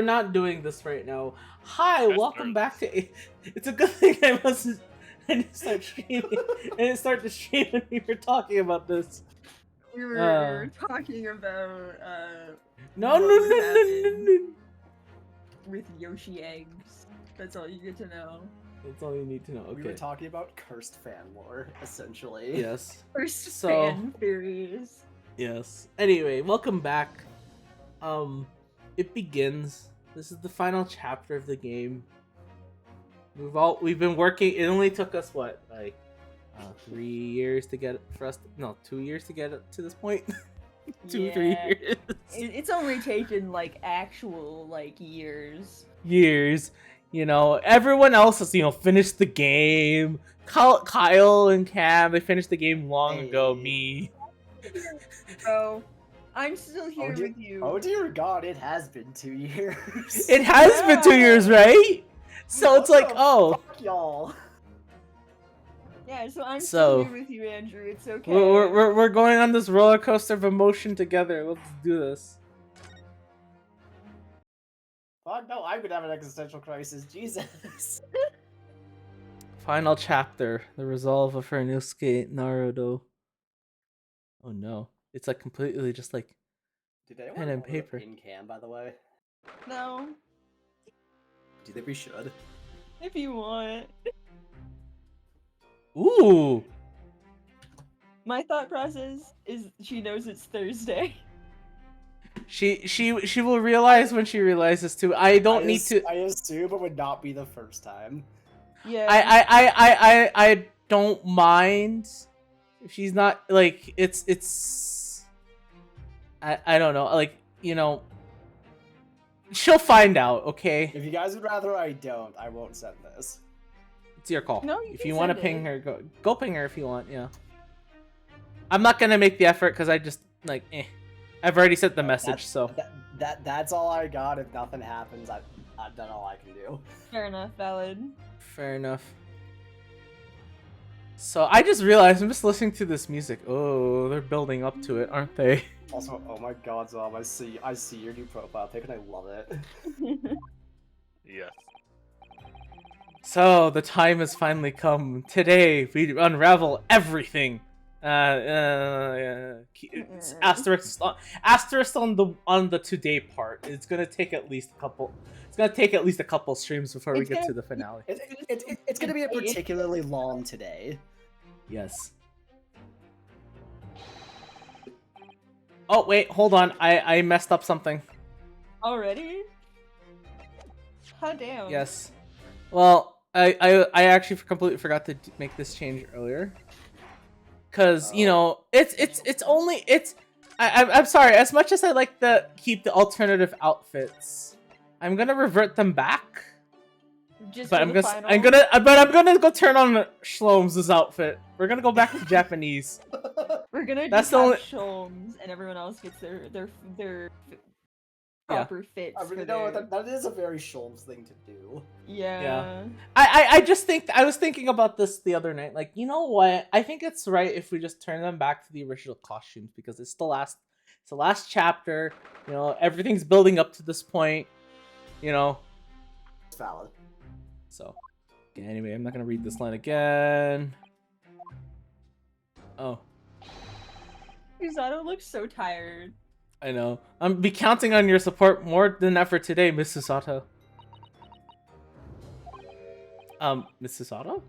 we're not doing this right now. Hi, That's welcome true. back to. It's a good thing I wasn't. I didn't start streaming. I didn't start the stream when we were talking about this. We were talking about No, what no, would no, no, no, happen no. with Yoshi eggs. That's all you get to know. That's all you need to know. We were Okay. talking about cursed fan lore, essentially. Yes. First So- fan theories. Yes. Anyway, welcome back. It begins. This is the final chapter of the game. We've been working. It only took us what, like, 3 years to get for us. No, 2 years to get it to this point. 2, 3 Yeah. years. It's only taken like actual like years. Years. You know, everyone else has finished the game. Kyle and Cam, they finished the game long ago. Hey. Me. So I'm still here dear, with you. oh dear God, it has been 2 years. It has been 2 years, right? So it's What like, the oh. fuck, y'all. Yeah, so I'm So- still here with you, Andrew. It's okay. We're going on this roller coaster of emotion together. Let's do this. Fuck no, I'm gonna have an existential crisis. Jesus. Final chapter: the resolve of Inosuke Naruto. Oh no, it's like completely just like Did anyone Pen and order a paper. pin cam, by the way? No, Do you think we should? if you want. ooh. My thought process is she knows it's Thursday. She will realize when she realizes too. I don't need to. I assume it would not be the first time. Yeah. I don't mind if she's not like it's. I don't know, like, she'll find out. Okay, If you guys would rather I don't, I won't send this. it's your call. No, you If can you want to send ping it. her, go ping her if you want. Yeah. I'm not gonna make the effort because I just like. I've already sent the message, so. That's all I got. If nothing happens, I've done all I can do. Fair enough, valid. Fair enough. So I just realized I'm just listening to this music. Oh, they're building up to it, aren't they? Also, oh my God, Zom, I see your new profile pic and I love it. Yes. So the time has finally come. Today we unravel everything. It's asterisk on the today part. It's gonna take at least a couple. It's gonna take at least a couple streams before we It's get gonna- to the finale. It's gonna be a particularly long today. Yes. Oh wait, hold on. I messed up something. Already? Hot damn. Yes. Well, I actually completely forgot to make this change earlier. Cause it's only I'm sorry. As much as I like to keep the alternative outfits, I'm gonna revert them back. Just But for I'm the gonna go turn on Shlom's outfit. We're gonna go back to Japanese. We're gonna That's just the have only- Sholmes and everyone else gets their Yeah. proper fits. I really for know their... that is a very Sholmes thing to do. Yeah. I just think I was thinking about this the other night. Like, you know what? I think it's right if we just turn them back to the original costumes because it's the last chapter. Everything's building up to this point. It's valid. So, okay, anyway, I'm not gonna read this line again. Oh, Susato looks so tired. I know. I'm be counting on your support more than ever today, Miss Susato. Miss Susato?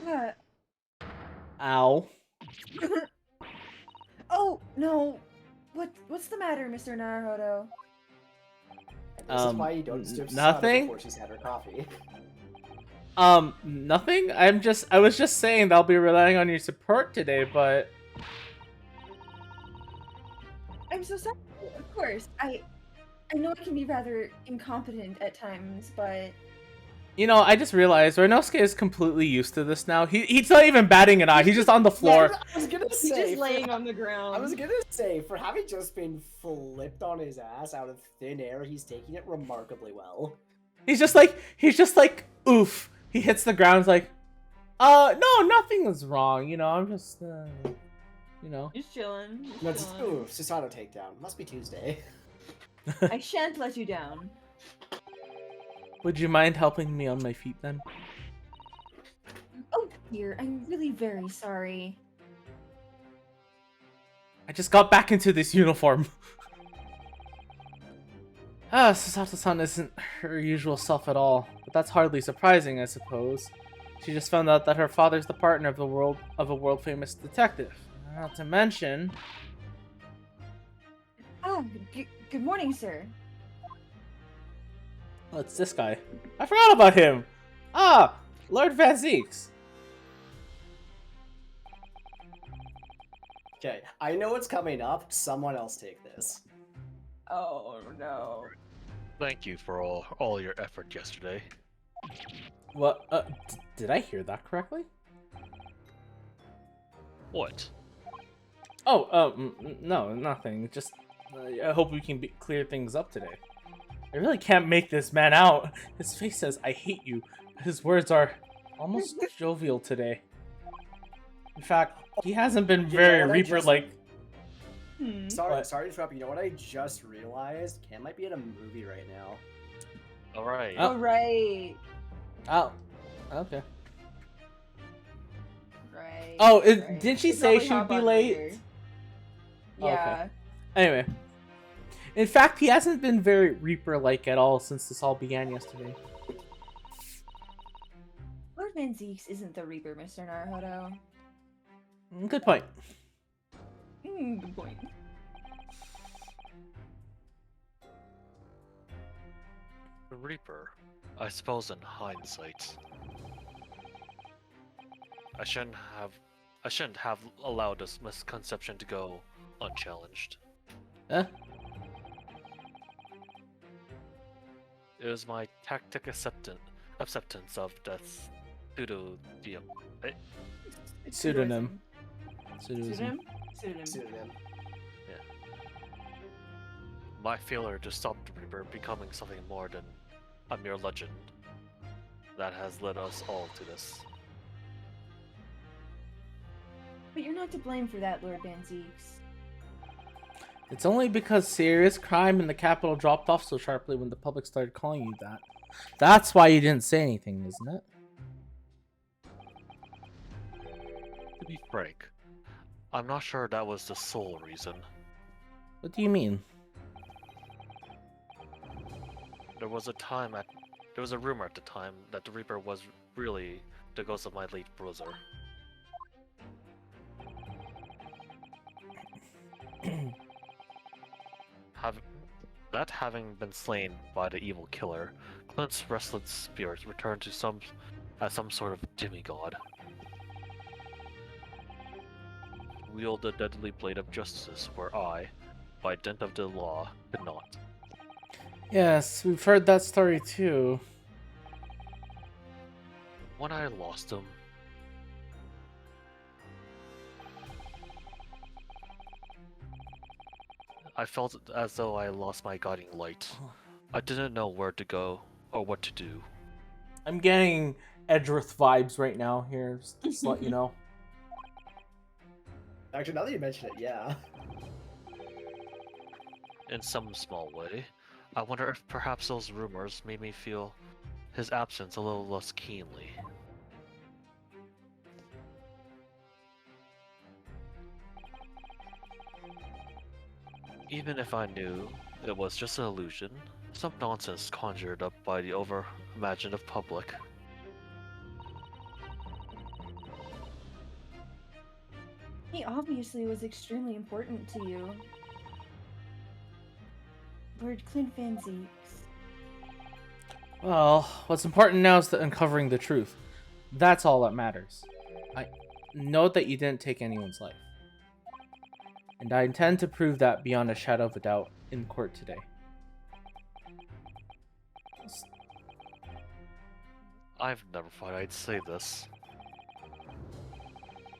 Yeah. Ow. Oh, no. What's the matter, Mr. Naruhodo? This is why you don't disturb Susanna nothing? before she's had her coffee. Nothing. I was just saying that I'll be relying on your support today, but I'm so sorry. Of course. I know I can be rather incompetent at times, but I just realized Renosuke is completely used to this now. He's not even batting an eye. He's just on the floor. I was gonna He's say, just laying on the ground. I was gonna say, for having just been flipped on his ass out of thin air, he's taking it remarkably well. He's just like, oof. He hits the ground. He's like, no, nothing is wrong. I'm just, He's chilling. He's No, just, chilling. ooh, Susato takedown. Must be Tuesday. I shan't let you down. Would you mind helping me on my feet then? Oh dear, I'm really very sorry. I just got back into this uniform. Susato-san isn't her usual self at all, but that's hardly surprising, I suppose. She just found out that her father's the partner of a world-famous detective. Not to mention... Ah, good morning, sir. Oh, it's this guy. I forgot about him! Ah! Lord Van Zeeks! Okay, I know what's coming up. Someone else take this. Oh no. Thank you for all your effort yesterday. What? Did I hear that correctly? What? Oh, no, nothing. Just, I hope we can clear things up today. I really can't make this man out. His face says, I hate you. His words are almost jovial today. In fact, he hasn't been You know very what I Reaper-like. Sorry, What? sorry to interrupt. You know what I just realized? Cam might be in a movie right now. All right. Oh. All right. Oh, okay. Right. Oh, right. didn't she We'll say probably she would hop be on late? later. Oh, okay. Yeah. Anyway. In fact, he hasn't been very Reaper-like at all since this all began yesterday. Lord Van Zeeks isn't the Reaper, Mr. Naruhodo. Good point. Good point. The Reaper. I suppose in hindsight, I shouldn't have allowed this misconception to go unchallenged. Eh? It was my tactic acceptance of death's pseudo Pseudonym. Pseudonym? Pseudonym. Pseudonym. my failure to stop the Reaper becoming something more than a mere legend that has led us all to this. But you're not to blame for that, Lord Van Zeeks. It's only because serious crime in the capital dropped off so sharply when the public started calling you that. That's why you didn't say anything, isn't it? To be frank, I'm not sure that was the sole reason. What do you mean? There was a rumor at the time that the Reaper was really the ghost of my late brother. Having been slain by the evil killer, Clint's restless spirit returned to as some sort of demigod. Wield the deadly blade of justice where I, by dint of the law, could not. Yes, we've heard that story too. When I lost him, I felt as though I lost my guiding light. I didn't know where to go or what to do. I'm getting Edgeworth vibes right now here, just to let you know. Actually, now that you mention it, yeah. In some small way, I wonder if perhaps those rumors made me feel his absence a little less keenly. Even if I knew it was just an illusion, some nonsense conjured up by the over-imaginative public. He obviously was extremely important to you. Lord Clint Van Zeeks. Well, what's important now is uncovering the truth. That's all that matters. I note that you didn't take anyone's life. And I intend to prove that beyond a shadow of a doubt in court today. I've never thought I'd say this,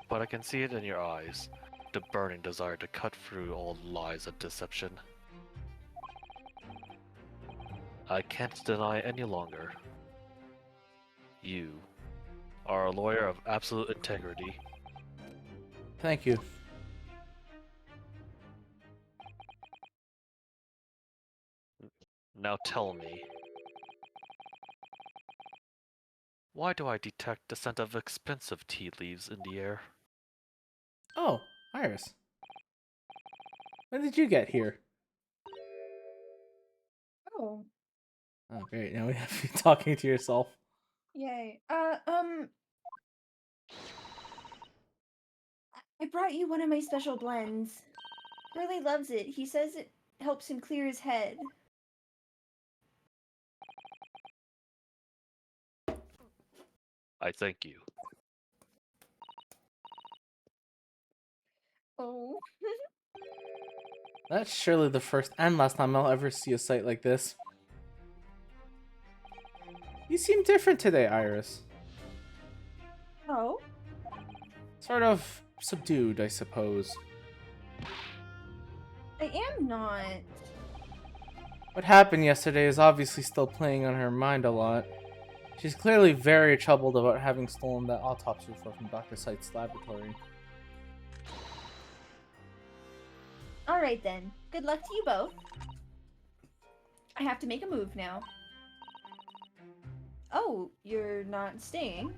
but I can see it in your eyes, the burning desire to cut through all lies and deception. I can't deny any longer. You are a lawyer of absolute integrity. Thank you. Now tell me, why do I detect the scent of expensive tea leaves in the air? Oh, Iris. When did you get here? Oh, Oh, great. Now we have you talking to yourself. yay. I brought you one of my special blends. Hurley loves it. He says it helps him clear his head. I thank you. Oh. That's surely the first and last time I'll ever see a sight like this. You seem different today, Iris. Oh? Sort of subdued, I suppose. I am not. What happened yesterday is obviously still playing on her mind a lot. She's clearly very troubled about having stolen that autopsy report from Dr. Sight's laboratory. Alright then. Good luck to you both. I have to make a move now. Oh, you're not staying?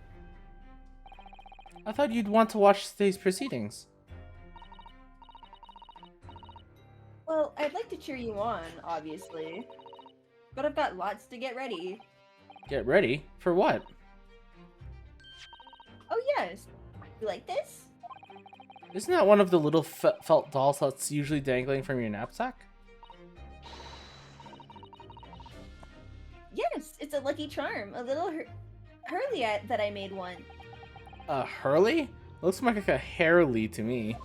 I thought you'd want to watch today's proceedings. Well, I'd like to cheer you on, obviously. But I've got lots to get ready. Get ready? For what? Oh yes. You like this? Isn't that one of the little felt dolls that's usually dangling from your knapsack? Yes, it's a lucky charm. A little Hurley that I made once. A Hurley? Looks more like a Hairly to me.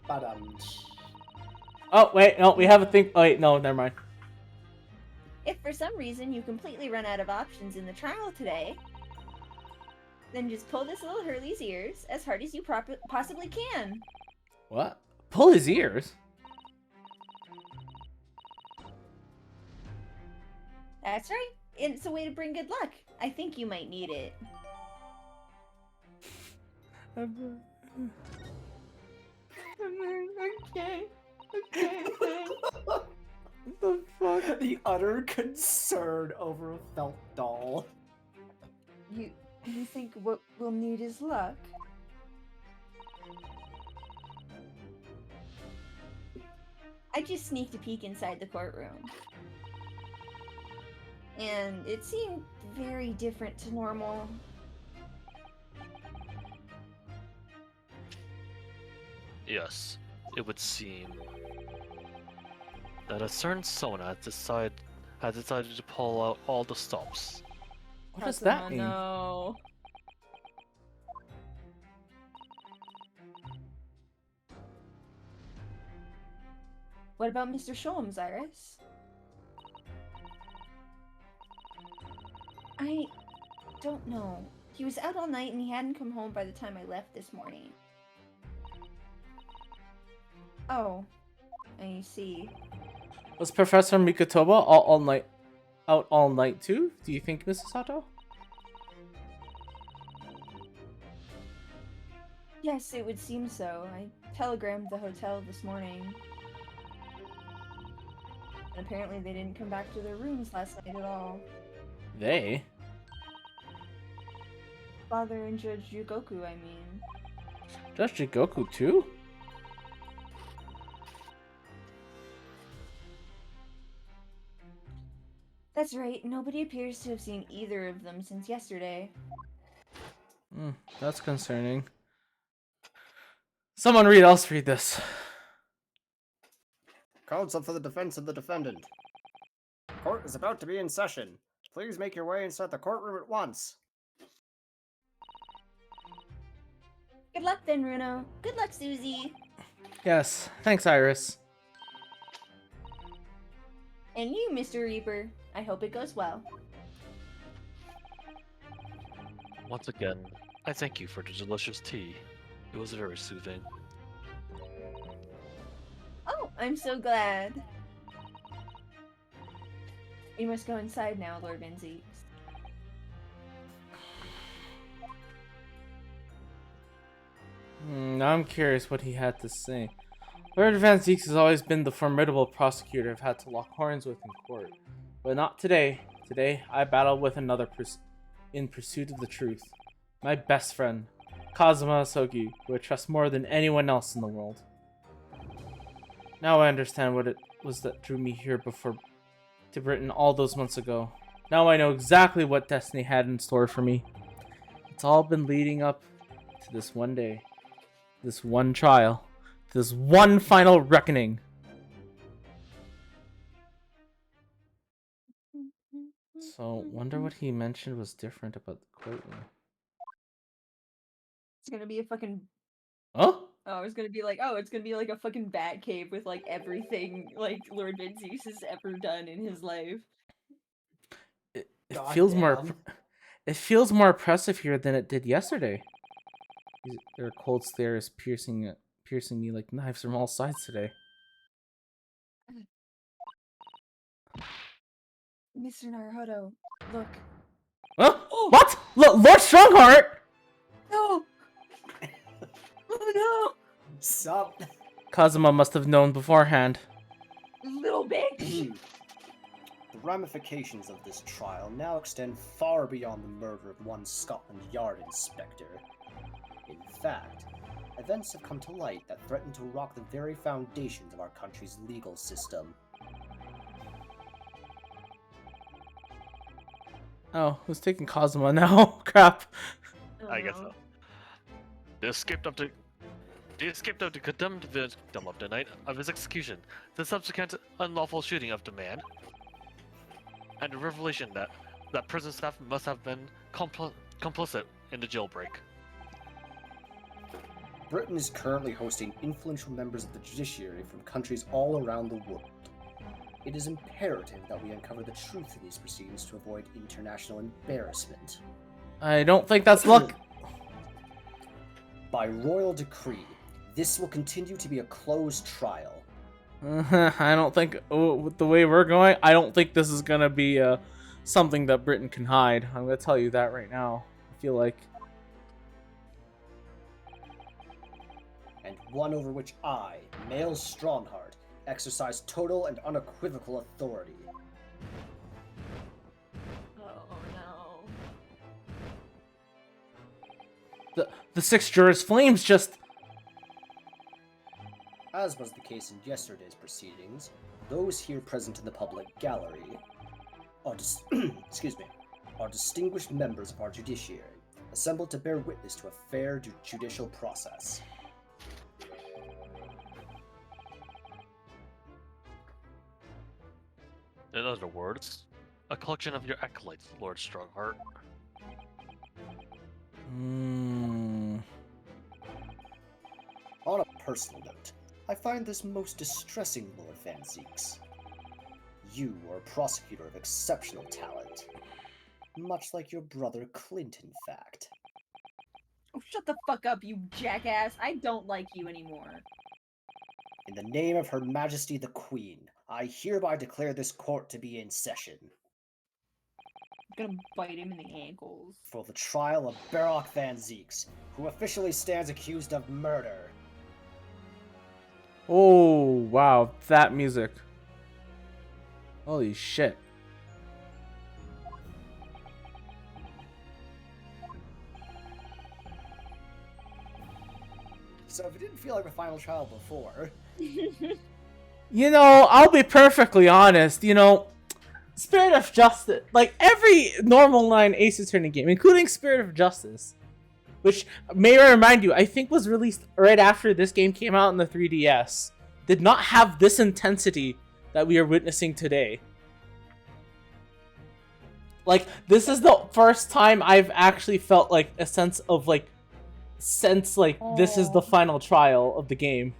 But Oh, wait, no, we have a thing. Oh, wait, no, never mind. If for some reason you completely run out of options in the trial today, then just pull this little Hurley's ears as hard as you possibly can. What? Pull his ears? That's right. It's a way to bring good luck. I think you might need it. I can't. What the fuck? the utter concern over a felt doll. You think what we'll need is luck? I just sneaked a peek inside the courtroom. And it seemed very different to normal. Yes, it would seem that a certain someone has decided to pull out all the stops. What does that mean? No. What about Mr. Sholmes, Iris? I don't know. He was out all night and he hadn't come home by the time I left this morning. Oh, I see. Was Professor Mikotoba out all night too? Do you think, Mrs. Sato? Yes, it would seem so. I telegrammed the hotel this morning. And apparently they didn't come back to their rooms last night at all. They? Father and Judge Jugoku, I mean. Judge Jigoku too? That's right, nobody appears to have seen either of them since yesterday. That's concerning. Someone read this. Counsel for the defense of the defendant. Court is about to be in session. Please make your way inside the courtroom at once. Good luck then, Runo. Good luck, Susie. Yes, thanks, Iris. And you, Mr. Reaper. I hope it goes well. Once again, I thank you for the delicious tea. It was very soothing. Oh, I'm so glad. We must go inside now, Lord Menzies. Now I'm curious what he had to say. Lord Van Zeeks has always been the formidable prosecutor I've had to lock horns with in court. But not today. Today, I battle with another in pursuit of the truth. My best friend, Kazuma Asogi, who I trust more than anyone else in the world. Now I understand what it was that drew me here to Britain all those months ago. Now I know exactly what destiny had in store for me. It's all been leading up to this one day, this one trial, this one final reckoning. So, wonder what he mentioned was different about the courtroom. It's gonna be a fucking. Oh? Oh, I was gonna be like, oh, it's gonna be like a fucking bat cave with like everything like Lord Vinceus has ever done in his life. It God feels more. damn. It feels more oppressive here than it did yesterday. Their cold stare is piercing me like knives from all sides today. Mr. Naruhodo, look. Huh? Oh! What? Lord Strongheart! No! Oh Sup? Kazuma must have known beforehand. no! Little bitch! The ramifications of this trial now extend far beyond the murder of one Scotland Yard inspector. In fact, events have come to light that threaten to rock the very foundations of our country's legal system. Oh, who's taking Kazuma now? Crap. I guess so. They escaped up to condemned victim of the night of his execution, the subsequent unlawful shooting of the man, and the revelation that prison staff must have been complicit in the jailbreak. Britain is currently hosting influential members of the judiciary from countries all around the world. It is imperative that we uncover the truth in these proceedings to avoid international embarrassment. I don't think that's luck. By royal decree, this will continue to be a closed trial. I don't think, with the way we're going, I don't think this is gonna be something that Britain can hide. I'm gonna tell you that right now. I feel like. And one over which I, male Strongheart, exercise total and unequivocal authority. Oh no. The six jurors' flames just. As was the case in yesterday's proceedings, those here present in the public gallery are are distinguished members of our judiciary, assembled to bear witness to a fair judicial process. In other words, a collection of your acolytes, Lord Strongheart. On a personal note, I find this most distressing, Lord Van Zeeks. You are a prosecutor of exceptional talent. Much like your brother Clint, in fact. Oh, shut the fuck up, you jackass! I don't like you anymore. In the name of Her Majesty the Queen, I hereby declare this court to be in session. I'm gonna bite him in the ankles. For the trial of Baroque Van Zeeks, who officially stands accused of murder. Oh, wow. That music. Holy shit. So if it didn't feel like a final trial before... You know, I'll be perfectly honest. You know, Spirit of Justice, like every normal line Ace Attorney game, including Spirit of Justice, which, may I remind you, I think was released right after this game came out in the 3DS, did not have this intensity that we are witnessing today. Like, this is the first time I've actually felt like a sense of this is the final trial of the game.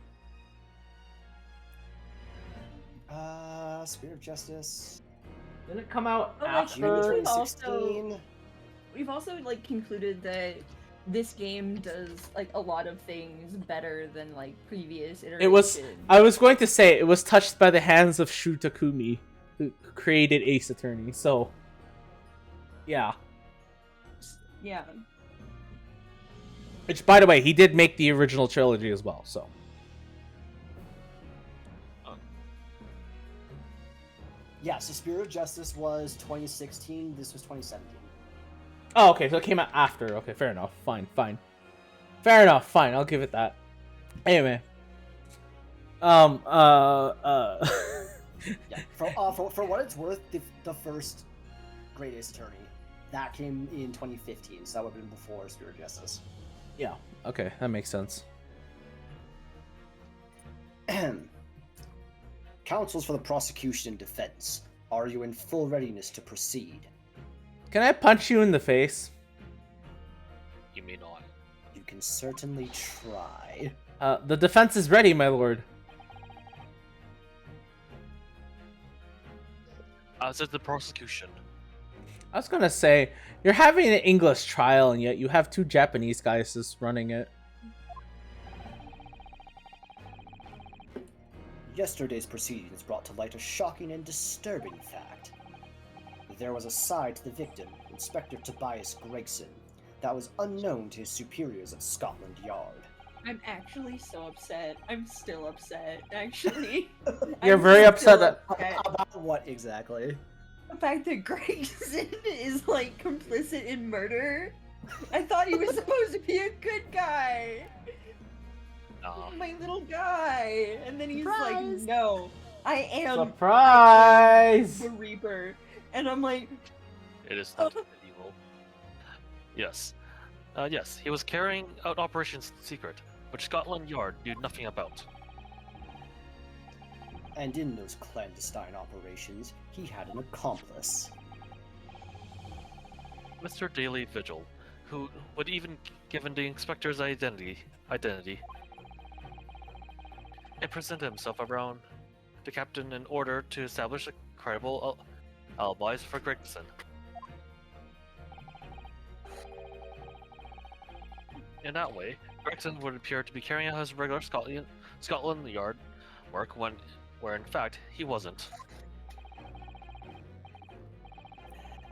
Spirit of Justice... Didn't it come out Oh, like, after? June We've 2016? We've also like concluded that this game does like a lot of things better than like previous iterations. It was. I was going to say it was touched by the hands of Shu Takumi, who created Ace Attorney. So, yeah. Yeah. Which, by the way, he did make the original trilogy as well. So. Yeah, so Spirit of Justice was 2016, this was 2017. Oh, okay, so it came out after. Okay, fair enough. Fine. Fair enough, fine, I'll give it that. Anyway. Yeah, for what it's worth, the first Great Ace Attorney, that came in 2015, so that would have been before Spirit of Justice. Yeah, okay, that makes sense. Counsels for the prosecution and defense, are you in full readiness to proceed? Can I punch you in the face? You may not. You can certainly try. The defense is ready, my lord. As is the prosecution. I was gonna say, you're having an English trial, and yet you have 2 Japanese guys just running it. Yesterday's proceedings brought to light a shocking and disturbing fact. There was a side to the victim, Inspector Tobias Gregson, that was unknown to his superiors at Scotland Yard. I'm actually so upset. I'm still upset, actually. You're I'm very still upset About what exactly? The fact that Grayson is, like, complicit in murder. I thought he was supposed to be a good guy. My little guy. And then he's like, no, I am Surprise! the Reaper. And I'm like, It is not evil. Yes. Yes, he was carrying out Operations Secret, which Scotland Yard knew nothing about. And in those clandestine operations, he had an accomplice. Mr. Daily Vigil, who would even given the inspector's identity, and presented himself around the captain in order to establish a credible alibis for Gregson. In that way, Gregson would appear to be carrying out his regular Scotland Yard work where in fact he wasn't.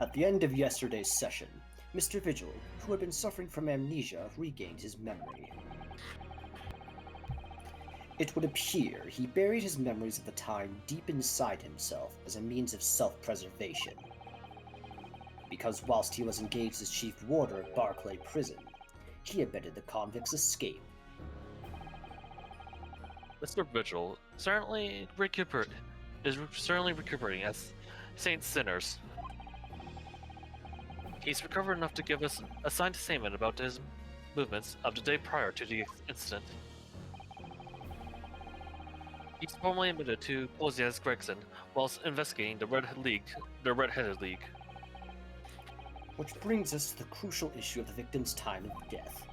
At the end of yesterday's session, Mr. Vigil, who had been suffering from amnesia, regained his memory. It would appear he buried his memories of the time deep inside himself as a means of self-preservation. Because whilst he was engaged as chief warder at Barclay Prison, he abetted the convicts' escape. Mr. Vigil is certainly recuperating as Saint Sinners. He's recovered enough to give us a signed statement about his movements of the day prior to the incident. He's formally admitted to posing as Gregson whilst investigating the Red-Headed League. Which brings us to the crucial issue of the victim's time of death.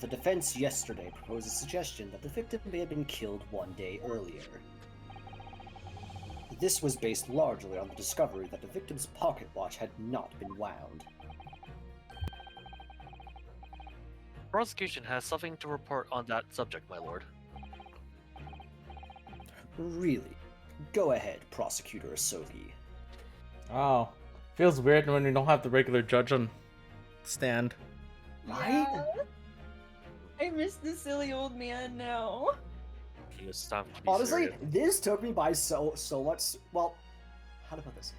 The defense yesterday proposed a suggestion that the victim may have been killed 1 day earlier. This was based largely on the discovery that the victim's pocket watch had not been wound. The prosecution has something to report on that subject, my lord. Really? Go ahead, Prosecutor Asogi. Oh, feels weird when you don't have the regular judge on stand. Right? yeah. I miss the silly old man now. It's time to be Honestly, serious. this took me by so much. Well, how to put this?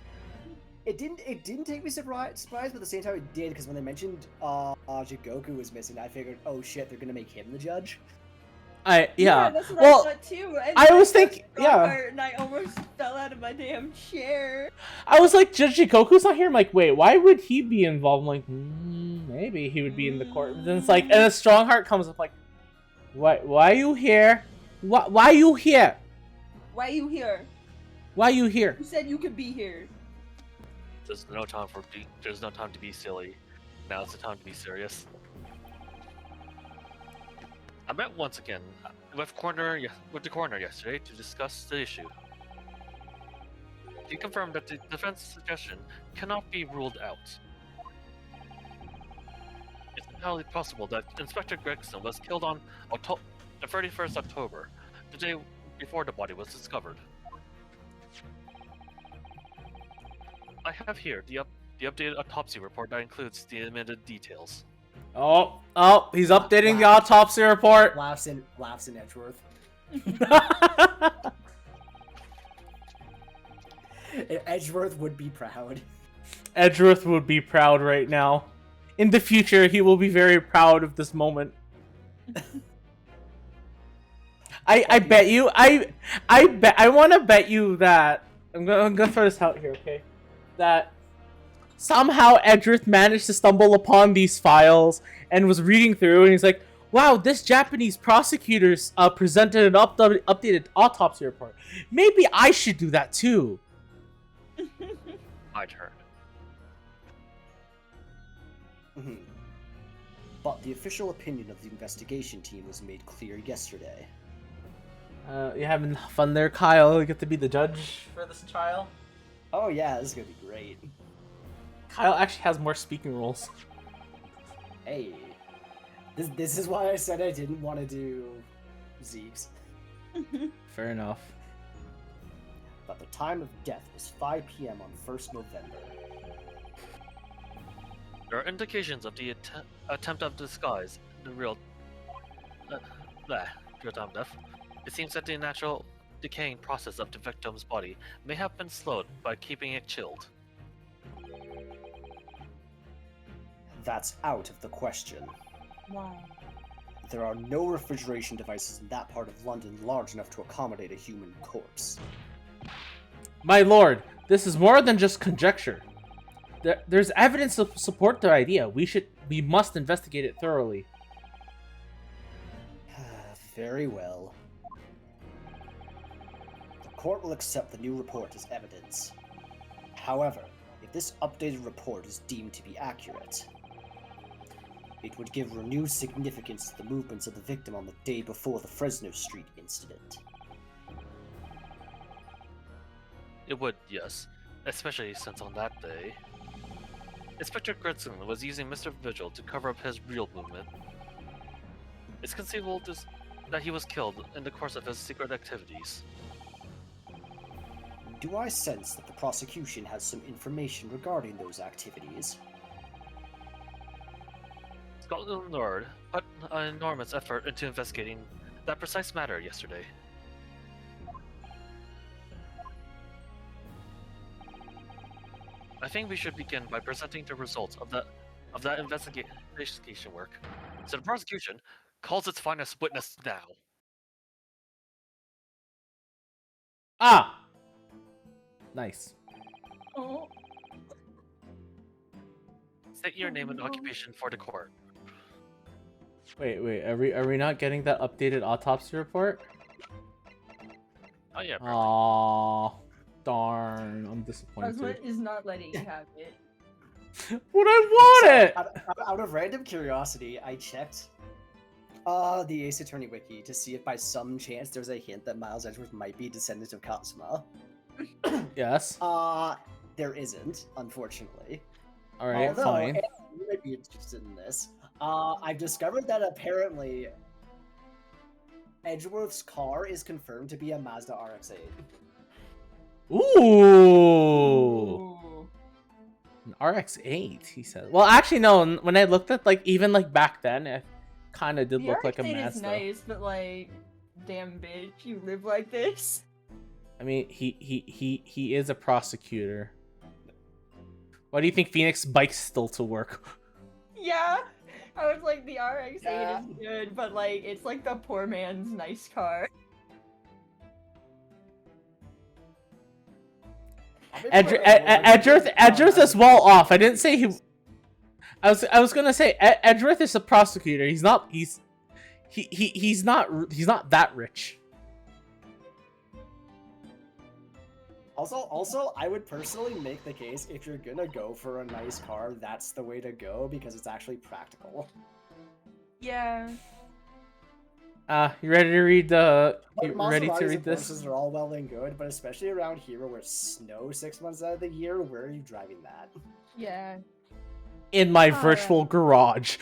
It didn't take me surprised, but at the same time it did, because when they mentioned Jigoku was missing, I figured, oh shit, they're gonna make him the judge. Yeah. That's what Well, I thought too. And I then was got thinking- to yeah. part And I almost fell out of my damn chair. I was like, Judge Jikoku's not here. I'm like, wait, why would he be involved? I'm like, maybe he would be in the court. But then it's like, and a strong heart comes up like, why are you here? Why are you here? Why are you here? Why are you here? You said you could be here. There's no time to be silly. Now's the time to be serious. I met once again with the coroner yesterday to discuss the issue. He confirmed that the defense suggestion cannot be ruled out. It's entirely possible that Inspector Gregson was killed on the 31st October, the day before the body was discovered. I have here the updated autopsy report that includes the amended details. Oh, he's updating the autopsy report. Laughs in Edgeworth would be proud. Edgeworth would be proud right now. In the future, he will be very proud of this moment. I bet you I want to bet you that I'm gonna throw this out here, okay? That somehow Edgeworth managed to stumble upon these files and was reading through, and he's like, "Wow, this Japanese prosecutor presented an updated autopsy report. Maybe I should do that too." My turn. But the official opinion of the investigation team was made clear yesterday. You having fun there, Kyle? You get to be the judge for this trial. Oh yeah, this is gonna be great. Kyle actually has more speaking roles. Hey, this is why I said I didn't want to do Zeke's. Fair enough. But the time of death was 5 p.m. on 1st November. There are indications of the attempt of disguise in the real time of death. It seems that the natural decaying process of the victim's body may have been slowed by keeping it chilled. That's out of the question. Why? There are no refrigeration devices in that part of London large enough to accommodate a human corpse. My lord, this is more than just conjecture. There's evidence to support the idea. We must investigate it thoroughly. Very well. The court will accept the new report as evidence. However, if this updated report is deemed to be accurate, it would give renewed significance to the movements of the victim on the day before the Fresno Street incident. It would, yes. Especially since on that day, Inspector Gritson was using Mr. Vigil to cover up his real movement. It's conceivable that he was killed in the course of his secret activities. Do I sense that the prosecution has some information regarding those activities? Scotland Yard put an enormous effort into investigating that precise matter yesterday. I think we should begin by presenting the results of that investigation work. So the prosecution calls its finest witness now. Ah! Nice. Oh. State your name and occupation for the court. Wait, are we not getting that updated autopsy report? Oh yeah, probably. Aww. Darn, I'm disappointed. Cosmo is not letting you have it. But I want it! Out of random curiosity, I checked the Ace Attorney wiki to see if by some chance there's a hint that Miles Edgeworth might be a descendant of Kazuma. Yes. There isn't, unfortunately. Alright, Although, fine. You might be interested in this. I've discovered that apparently Edgeworth's car is confirmed to be a Mazda RX-8. Ooh! An RX-8, he said. Well, actually, no. When I looked at, like, even, like, back then, it kind of did The look like a RX-8 Mazda. is nice, but like, damn bitch, you live like this? I mean, he is a prosecutor. Why do you think Phoenix bikes still to work? Yeah, I was like, the RX-8 Yeah. is good, but like, it's like the poor man's nice car. Edgeworth is well off. I didn't say he. I was gonna say Edgeworth is a prosecutor. He's not that rich. Also, I would personally make the case if you're gonna go for a nice car, that's the way to go because it's actually practical. Yeah. You ready to read the? But You ready to Maseratis read and this? Porsches are all well and good, but especially around here where it's snow 6 months out of the year, where are you driving that? Yeah. In my Alright. virtual garage.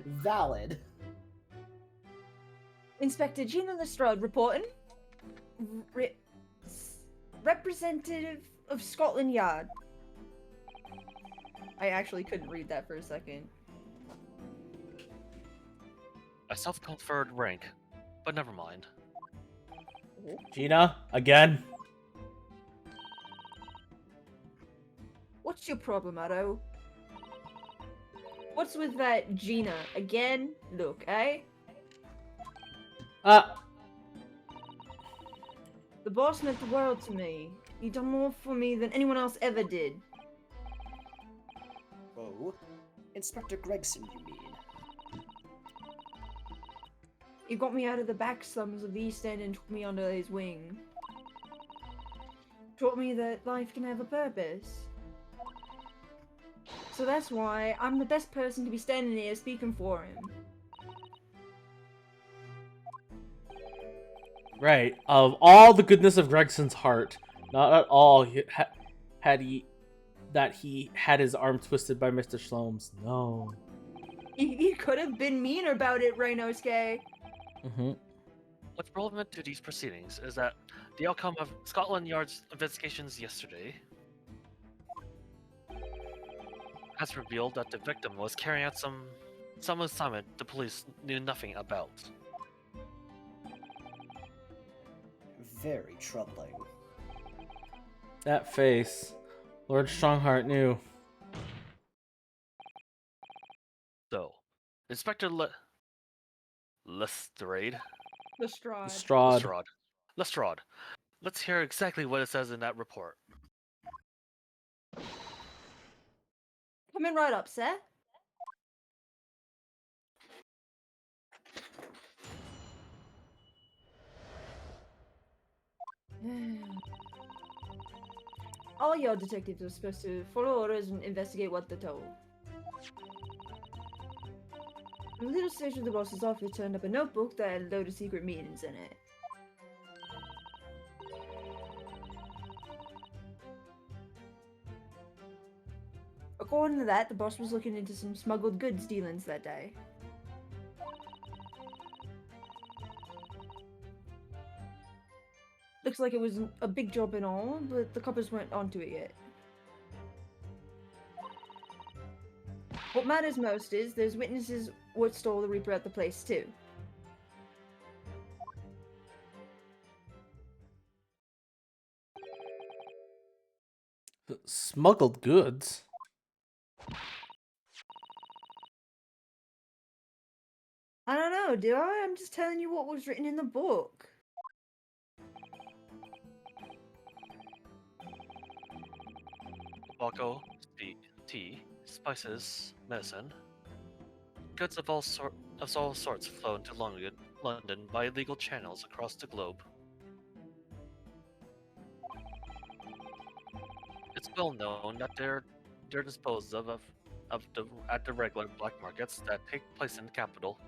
Valid. Inspector Gina Lestrade reporting. Representative of Scotland Yard. I actually couldn't read that for a second. A self-conferred rank, but never mind. Gina, again. What's your problem, Otto? What's with that Gina? Again? Look, eh? Uh, The boss meant the world to me. He done more for me than anyone else ever did. Oh, Inspector Gregson, you mean? He got me out of the back slums of the East End and took me under his wing. Taught me that life can have a purpose. So that's why I'm the best person to be standing here speaking for him. right. Of all the goodness of Gregson's heart, not at all had he had his arm twisted by Mr. Shlom's. No. He could have been meaner about it, Reinosuke. Mm-hmm. What's relevant to these proceedings is that the outcome of Scotland Yard's investigations yesterday has revealed that the victim was carrying out some assignment the police knew nothing about. Very troubling. That face. Lord Strongheart knew. So, Inspector Lestrade? Lestrade. Lestrade. Let's hear exactly what it says in that report. Coming right up, sir. All your detectives are supposed to follow orders and investigate what they're told. A little stage of the boss's office turned up a notebook that had a load of secret meetings in it. According to that, the boss was looking into some smuggled goods dealings that day. Looks like it was a big job and all, but the coppers weren't onto it yet. What matters most is there's witnesses what stole the Reaper at the place too. Smuggled goods? I don't know, do I? I'm just telling you what was written in the book. Tobacco, tea, spices, medicine. Goods of all sorts flow into London by illegal channels across the globe. It's well known that they're disposed of at the regular black markets that take place in the capital.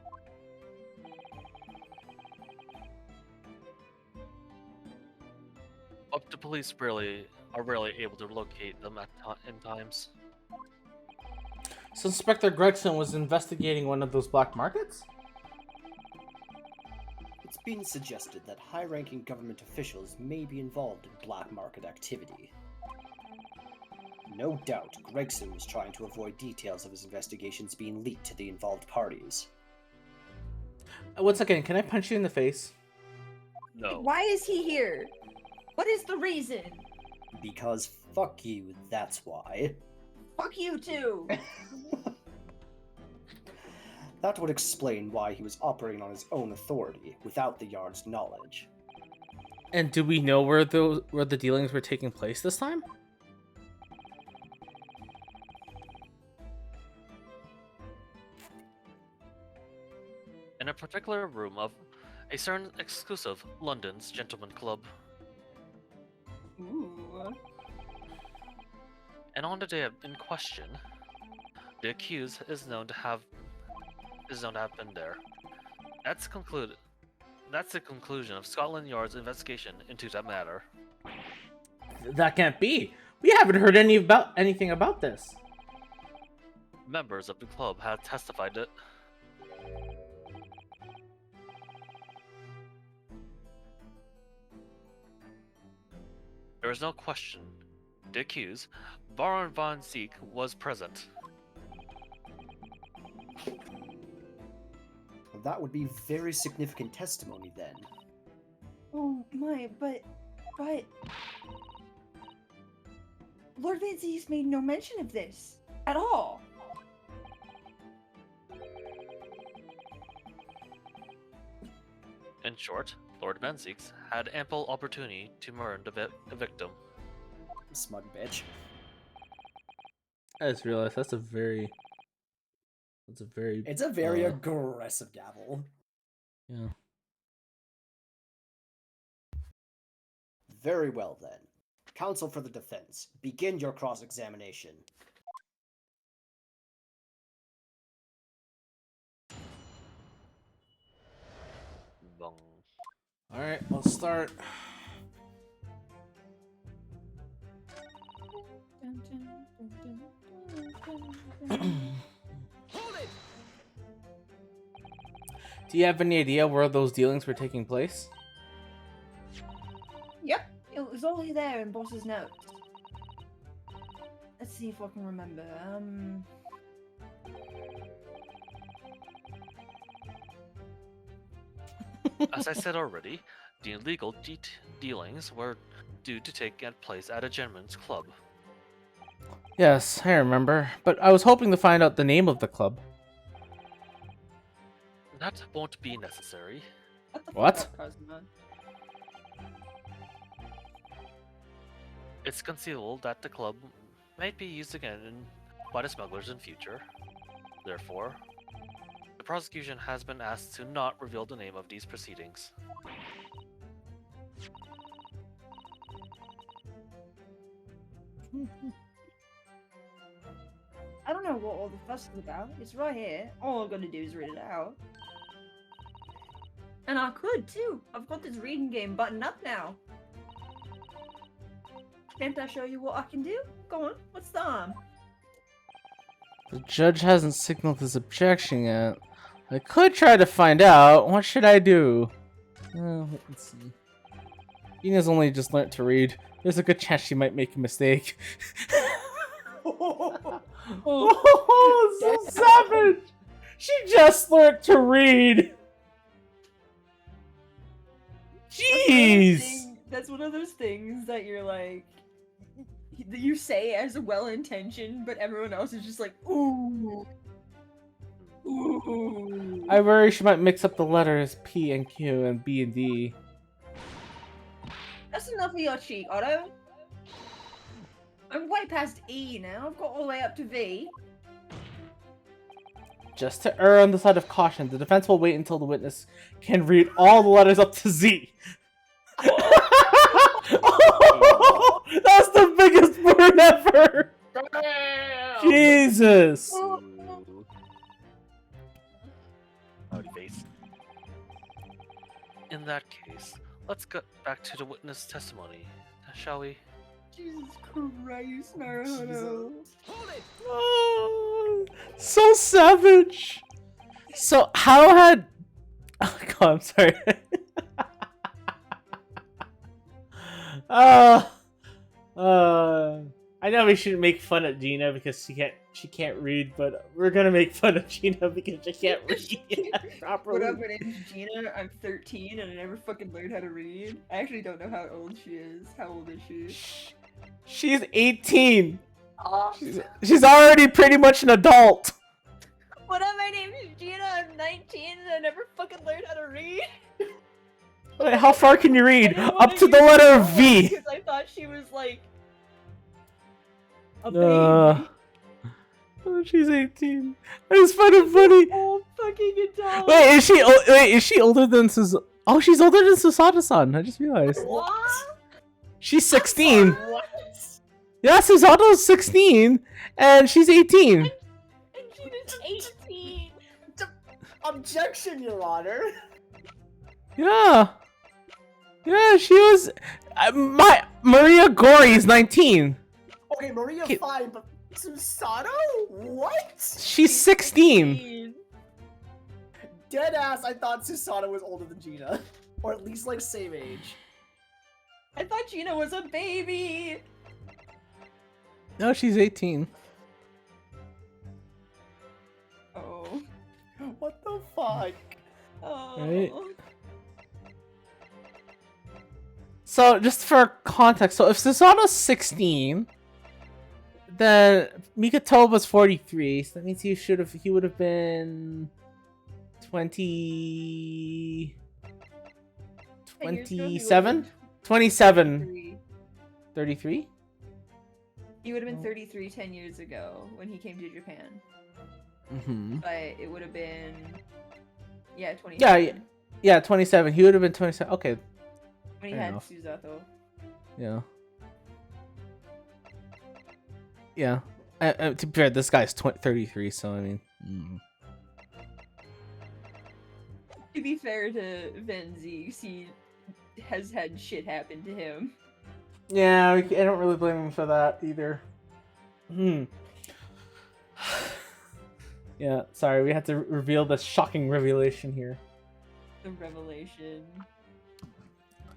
But the police are rarely able to locate them in times. So Inspector Gregson was investigating one of those black markets? It's been suggested that high-ranking government officials may be involved in black market activity. No doubt, Gregson was trying to avoid details of his investigations being leaked to the involved parties. Once again, can I punch you in the face? No. Why is he here? What is the reason? Because fuck you, that's why. Fuck you too! That would explain why he was operating on his own authority, without the Yard's knowledge. And do we know where the dealings were taking place this time? In a particular room of a certain exclusive London's Gentleman Club. Ooh. And on the day in question, the accused is known to have been there. That's the conclusion of Scotland Yard's investigation into that matter. That can't be. We haven't heard anything about this. Members of the club have testified that there is no question. The accused, Baron von Zeke, was present. That would be very significant testimony then. Oh my, but... Lord Van Zieks made no mention of this at all. In short, Lord Van Zieks had ample opportunity to murder the victim. Smug bitch. I just realized that's a very It's a very uh, aggressive gavel. yeah. Very well then. Counsel for the defense, begin your cross-examination. Bong. All right, let's start. Do you have any idea where those dealings were taking place? Yep, it was all there in Boss's notes. Let's see if I can remember. As I said already, the illegal dealings were due to take place at a gentleman's club. Yes, I remember. But I was hoping to find out the name of the club. That won't be necessary. What? Fuck up, Kazuma? It's conceivable that the club might be used again by the smugglers in future. Therefore, the prosecution has been asked to not reveal the name of these proceedings. I don't know what all the fuss is about. It's right here. All I'm gonna do is read it out. And I could too. I've got this reading game buttoned up now. Can't I show you what I can do? Go on. What's the arm? The judge hasn't signaled his objection yet. I could try to find out. What should I do? Let's see. Ina's only just learnt to read. There's a good chance she might make a mistake. Oh, so savage! She just learnt to read! Jeez! That's one of those things that you're like, that you say as well-intentioned, but everyone else is just like, ooh. Ooh. I worry she might mix up the letters P and Q and B and D. That's enough of your cheek, Otto. I'm way past E now. I've got all the way up to V. Just to err on the side of caution, the defense will wait until the witness can read all the letters up to Z. Oh, that's the biggest word ever! Jesus! Howdy face. In that case, let's get back to the witness testimony, shall we? Jesus Christ, Naruto. Oh, so savage! So, how had... Oh god, I'm sorry. I know we shouldn't make fun of Gina because she can't read, but we're gonna make fun of Gina because she can't read properly. What up, my name's Gina, I'm 13 and I never fucking learned how to read. I actually don't know how old she is. How old is she? She's 18! Oh. She's already pretty much an adult! What up, my name's Gina, I'm 19 and I never fucking learned how to read. Wait, how far can you I read? didn't wanna Up to the use letter that V! Because I thought she was like... a baby. Oh, she's 18. I just find it funny. Old fucking adult. Wait, is she older than Sus? Oh, she's older than Susada-san. I just realized. What? She's 16. What? Yeah, Susato's 16, and she's 18. And she was 18. Objection, Your Honor. Yeah. Yeah, she was. Maria Gori's 19. Okay, Maria Okay. fine, but Susato? What? She's 16. Deadass, I thought Susato was older than Gina. Or at least like same age. I thought Gina was a baby. No, she's 18. Oh. What the fuck? Oh. Right. So, just for context, so if Susato's 16, then Mikotoa was 43, so that means he would have been 20 10 years ago, he would've 27? been 27. 33. 33? He would have been 33 10 years ago when he came to Japan. Mm-hmm. But it would have been... Yeah, 27. Yeah, yeah, 27. He would have been 27. Okay, When he fair had enough. Suzato. yeah. Yeah. To be fair, this guy's 33, so I mean... To be fair to Venzeeks, he has had shit happen to him. Yeah, I don't really blame him for that either. Yeah, sorry, we had to reveal this shocking revelation here. The revelation.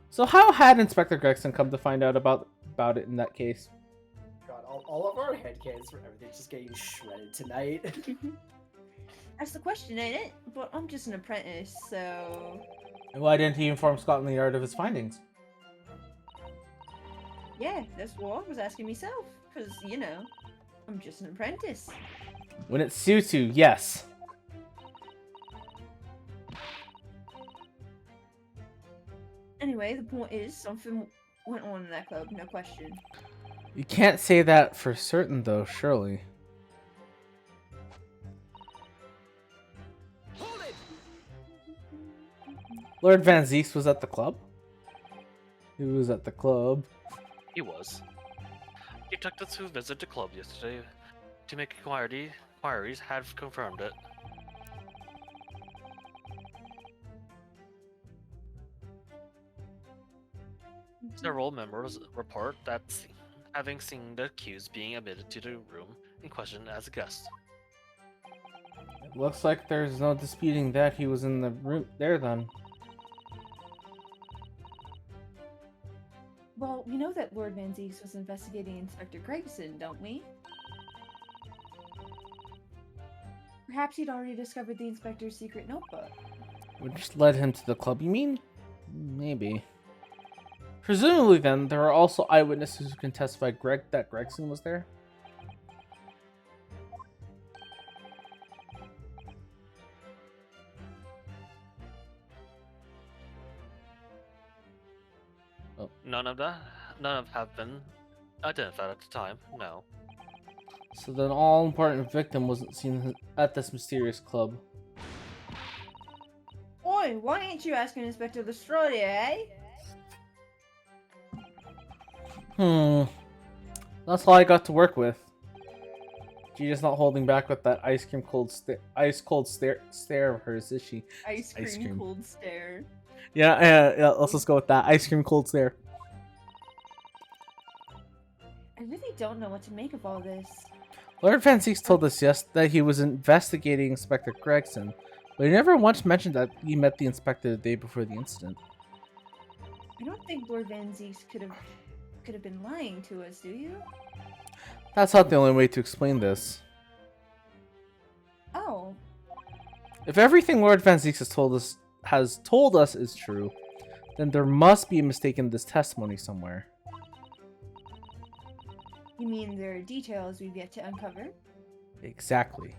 So how had Inspector Gregson come to find out about it in that case? God, all of our headcanons for everything's just getting shredded tonight. That's the question, ain't it? But I'm just an apprentice, so... And why didn't he inform Scotland Yard of his findings? Yeah, that's what I was asking myself. Because, you know, I'm just an apprentice. When it suits you, yes. Anyway, the point is, something went on in that club, no question. You can't say that for certain, though, surely. Lord Van Zeeks was at the club? He was at the club. He was. Detectives who visited the club yesterday to make inquiries have confirmed it. Several members report that having seen the accused being admitted to the room in question as a guest. Looks like there's no disputing that he was in the room there then. Well, we know that Lord Van Zeeks was investigating Inspector Gregson, don't we? Perhaps he'd already discovered the Inspector's secret notebook. Which led him to the club, you mean? Maybe. Presumably then, there are also eyewitnesses who can testify that Gregson was there? None of them have been identified at the time, no. So then all-important victim wasn't seen at this mysterious club. Oi, why ain't you asking Inspector Lestrade, eh? That's all I got to work with. Gina's not holding back with that ice cold stare of hers, is she? Ice cream, Ice cream. cold stare. Yeah, let's just go with that. Ice cream cold stare. I really don't know what to make of all this. Lord Van Zeeks told us that he was investigating Inspector Gregson, but he never once mentioned that he met the inspector the day before the incident. I don't think Lord Van Zeeks could have been lying to us, do you? That's not the only way to explain this. Oh, If everything Lord Van Zeeks has told us is true, then there must be a mistake in this testimony somewhere. you mean there are details we've yet to uncover? Exactly.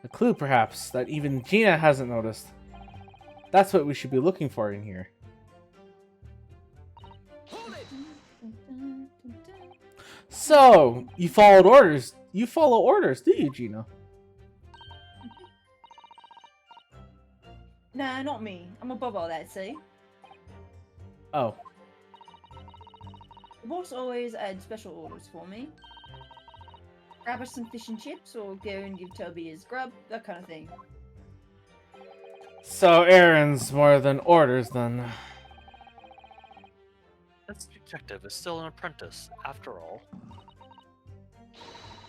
A clue, perhaps, that even Gina hasn't noticed. That's what we should be looking for in here. So, you followed orders. You follow orders, do you, Gina? Nah, not me. I'm above all that, see? Oh. The boss always had special orders for me. Grab us some fish and chips, or go and give Toby his grub, that kind of thing. So, errands more than orders, then. This detective is still an apprentice, after all.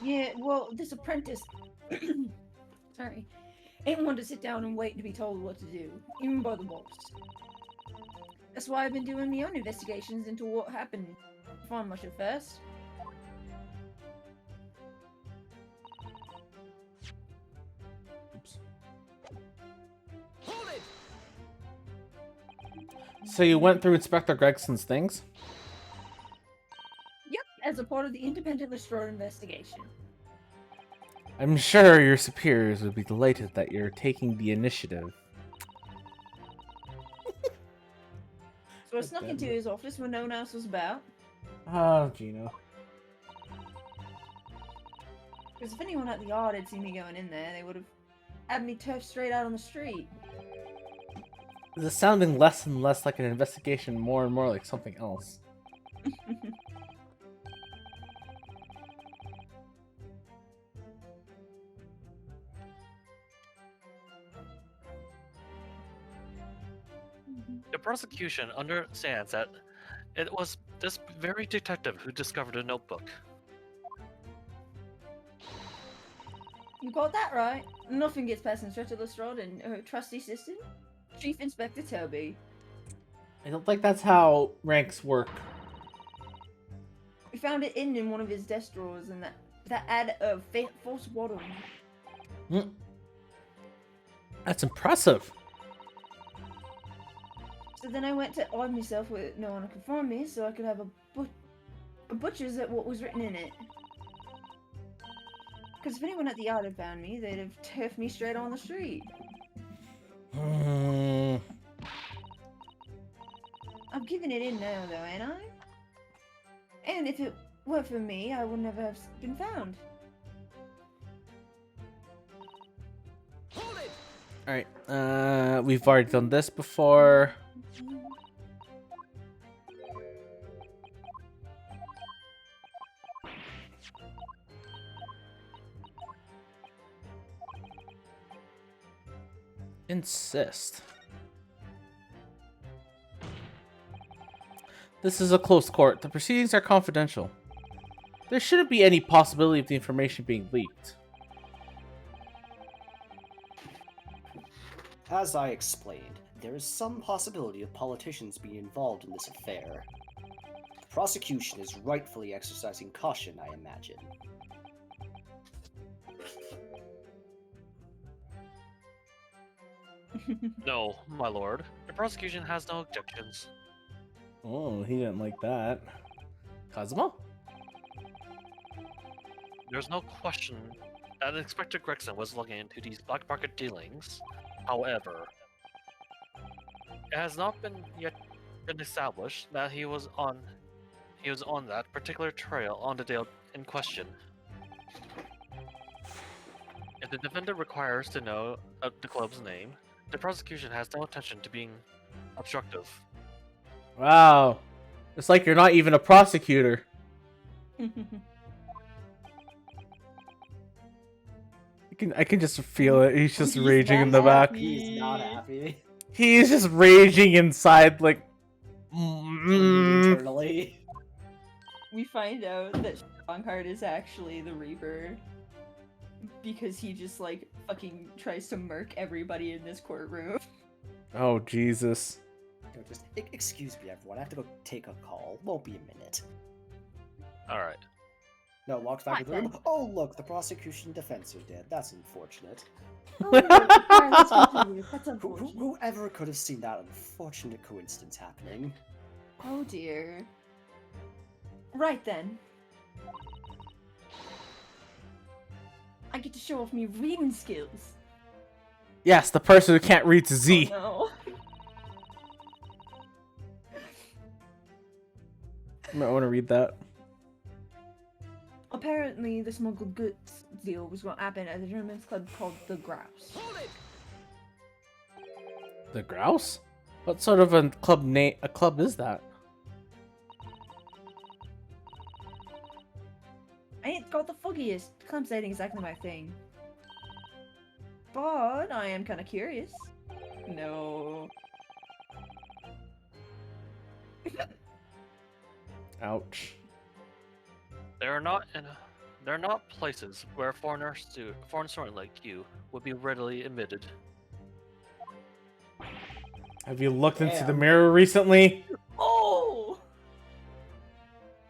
Yeah, well, this apprentice... Sorry. Ain't one to sit down and wait to be told what to do, even by the boss. That's why I've been doing my own investigations into what happened. I find much at first. Oops. So you went through Inspector Gregson's things? Yep, as a part of the independent Lestrade investigation. I'm sure your superiors would be delighted that you're taking the initiative. So I snuck into his office when no one else was about. Oh, Gino. Because if anyone at the yard had seen me going in there, they would have had me turfed straight out on the street. This is sounding less and less like an investigation, more and more like something else. The prosecution understands that it was this very detective who discovered a notebook. You got that right. Nothing gets past Inspector Lestrade and her trusty assistant, Chief Inspector Toby. I don't think that's how ranks work. We found it in one of his desk drawers, and that had a false bottom. That's impressive. So then I went to arm myself with no one could find me, so I could have a butcher's at what was written in it. Because if anyone at the yard had found me, they'd have turfed me straight on the street. I'm giving it in now, though, ain't I? And if it were for me, I would never have been found. Alright, we've already done this before. Insist. This is a closed court. The proceedings are confidential. There shouldn't be any possibility of the information being leaked. As I explained, there is some possibility of politicians being involved in this affair. The prosecution is rightfully exercising caution, I imagine. No, my lord. The prosecution has no objections. Oh, he didn't like that. Cosmo? There's no question that Inspector Gregson was looking into these black market dealings. However, it has not yet been established that he was on that particular trail on the day in question. If the defendant requires to know the club's name, the prosecution has no intention to being obstructive. Wow. It's like you're not even a prosecutor. I can just feel it. He's just raging in the back. He's not happy. He's just raging inside, like... Internally. We find out that Strongheart is actually the Reaper. Because he just, like, fucking tries to murk everybody in this courtroom. Oh, Jesus. Just, excuse me, everyone. I have to go take a call. Won't be a minute. Alright. No, walks back to the room. Oh, look, the prosecution and defense are dead. That's unfortunate. Oh, alright, let's continue. That's unfortunate. Whoever could have seen that unfortunate coincidence happening? Oh dear. Right then. I get to show off my reading skills. Yes, the person who can't read to Z. Oh, You might want to read that. Apparently, the smuggled goods deal was going to happen at a gentleman's club called The Grouse. The Grouse? What sort of a club is that? I ain't got the foggiest. Clubs ain't exactly my thing. But I am kind of curious. no. Ouch. There are not places where foreign student like you would be readily admitted. Have you looked into the Damn. mirror recently? Oh!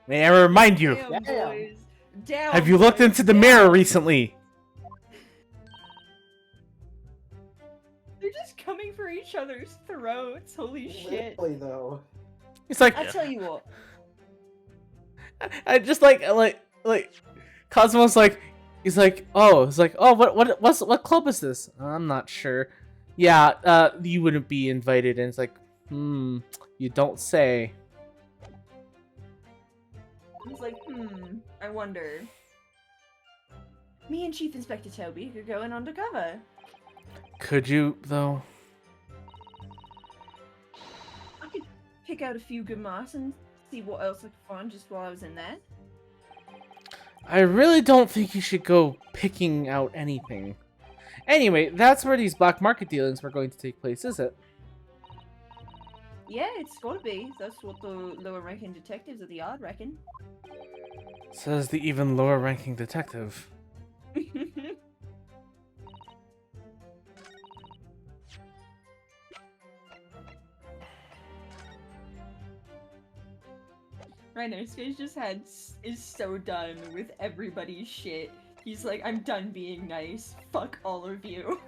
May I remind you? Damn, Damn. boys. Down, Have you looked boys, into the down. mirror recently? They're just coming for each other's throats. Holy shit. Really, though. It's like, I tell you what. I just like Cosmo's like, he's like, oh, what club is this? I'm not sure. Yeah, you wouldn't be invited. And it's like, you don't say. He's like, I wonder. Me and Chief Inspector Toby could go in undercover. Could you though? I could pick out a few good marks and see what else I could find just while I was in there. I really don't think you should go picking out anything. Anyway, that's where these black market dealings were going to take place, is it? Yeah, it's gotta be. That's what the lower ranking detectives of the yard reckon. Says the even lower ranking detective. Rhinosuke just is so done with everybody's shit. He's like, I'm done being nice. Fuck all of you.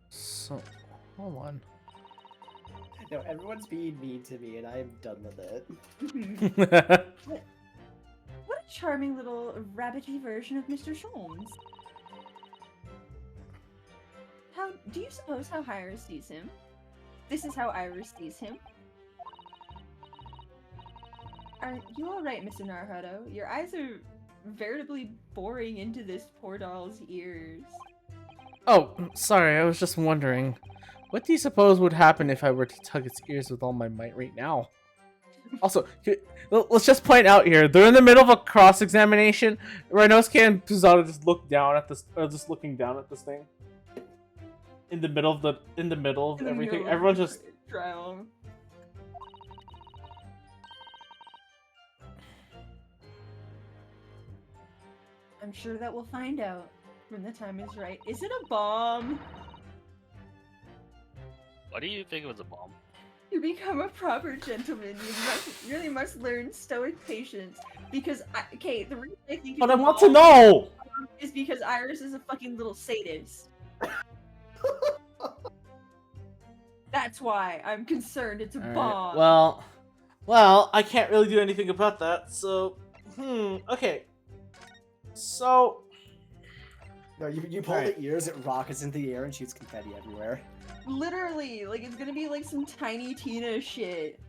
So, hold on. No, everyone's being mean to me, and I'm done with it. What a charming little rabbity version of Mr. Sholmes. How do you suppose how Iris sees him? This is how Iris sees him. Are you alright, Mr. Naruhodo? Your eyes are veritably boring into this poor doll's ears. Oh, sorry, I was just wondering. What do you suppose would happen if I were to tug its ears with all my might right now? Also, let's just point out here, they're in the middle of a cross-examination. Rhinosuke and Pizarro just look down at this, or just looking down at this thing. In the middle of everything. Everyone's just... Trial. I'm sure that we'll find out when the time is right. Is it a bomb? Why do you think it was a bomb? To become a proper gentleman, you really must learn stoic patience. Because, the reason I think But it's I a want to bomb know! is because Iris is a fucking little sadist. That's why I'm concerned it's a bomb. Well, I can't really do anything about that, so... okay. So... No, you pull the ears, it rockets into the air and shoots confetti everywhere. Literally, like, it's gonna be like some Tiny Tina shit.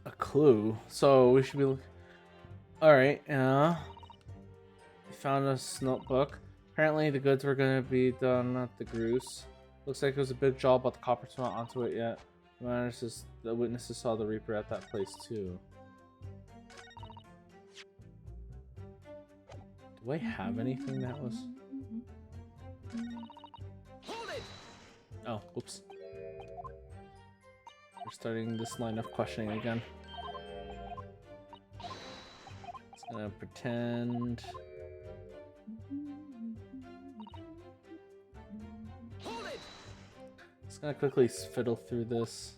A clue. So we should be... Alright, we found a notebook. Apparently the goods were gonna be done at the Groose. Looks like it was a big job, but the coppers not onto it yet. The witnesses saw the Reaper at that place too. Do I have anything that was... Oh, oops. We're starting this line of questioning again. It's gonna pretend... Just gonna quickly fiddle through this.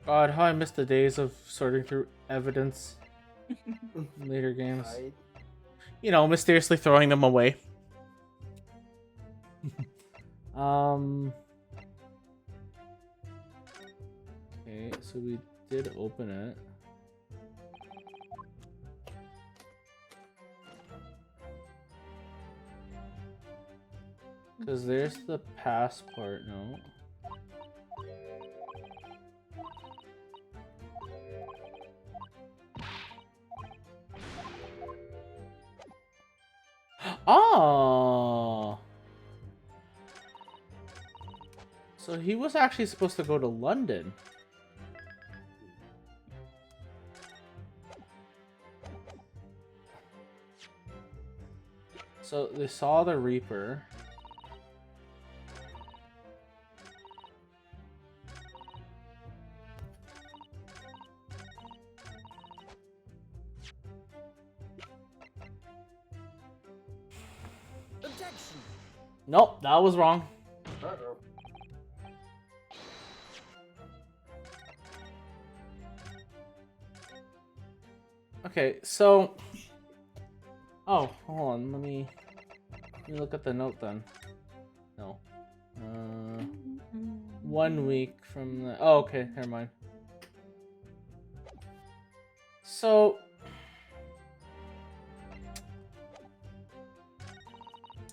God, how I miss the days of sorting through evidence in later games. Right? You know, mysteriously throwing them away. Okay, so we did open it. Because there's the passport note. Oh! So he was actually supposed to go to London. So they saw the Reaper. Objection! Nope, that was wrong. Uh-oh. Okay, so... Oh, hold on, let me look at the note then. No. 1 week from the... Oh, okay, never mind. So...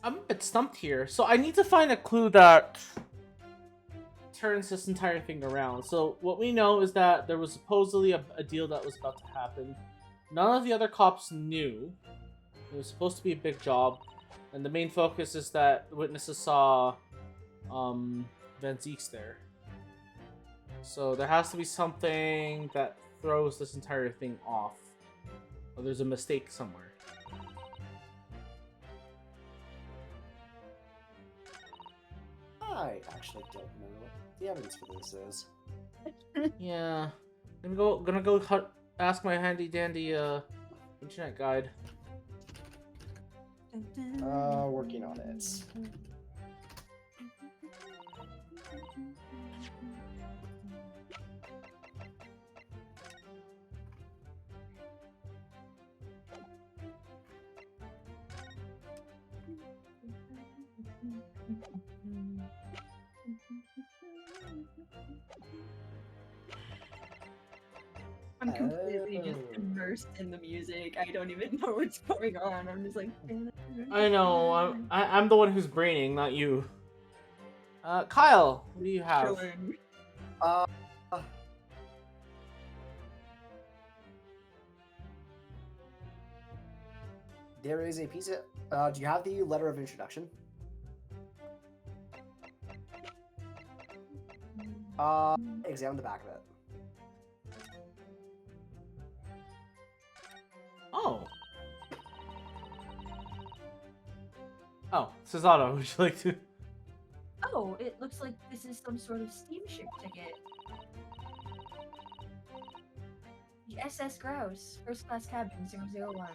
I'm a bit stumped here. So I need to find a clue that turns this entire thing around. So what we know is that there was supposedly a deal that was about to happen. None of the other cops knew. It was supposed to be a big job. And the main focus is that the witnesses saw Van Zeeks there. So there has to be something that throws this entire thing off. Or there's a mistake somewhere. I actually don't know what the evidence for this is. Yeah. Gonna go ask my handy dandy internet guide. Working on it. I'm completely just immersed in the music. I don't even know what's going on. I'm just like. I know. I'm the one who's braining, not you. Kyle, what do you have? Chilling. There is a piece of. Do you have the letter of introduction? Examine the back of it. Oh. Oh, Cesaro, would you like to? Oh, it looks like this is some sort of steamship ticket. The SS Grouse, first class cabin 001.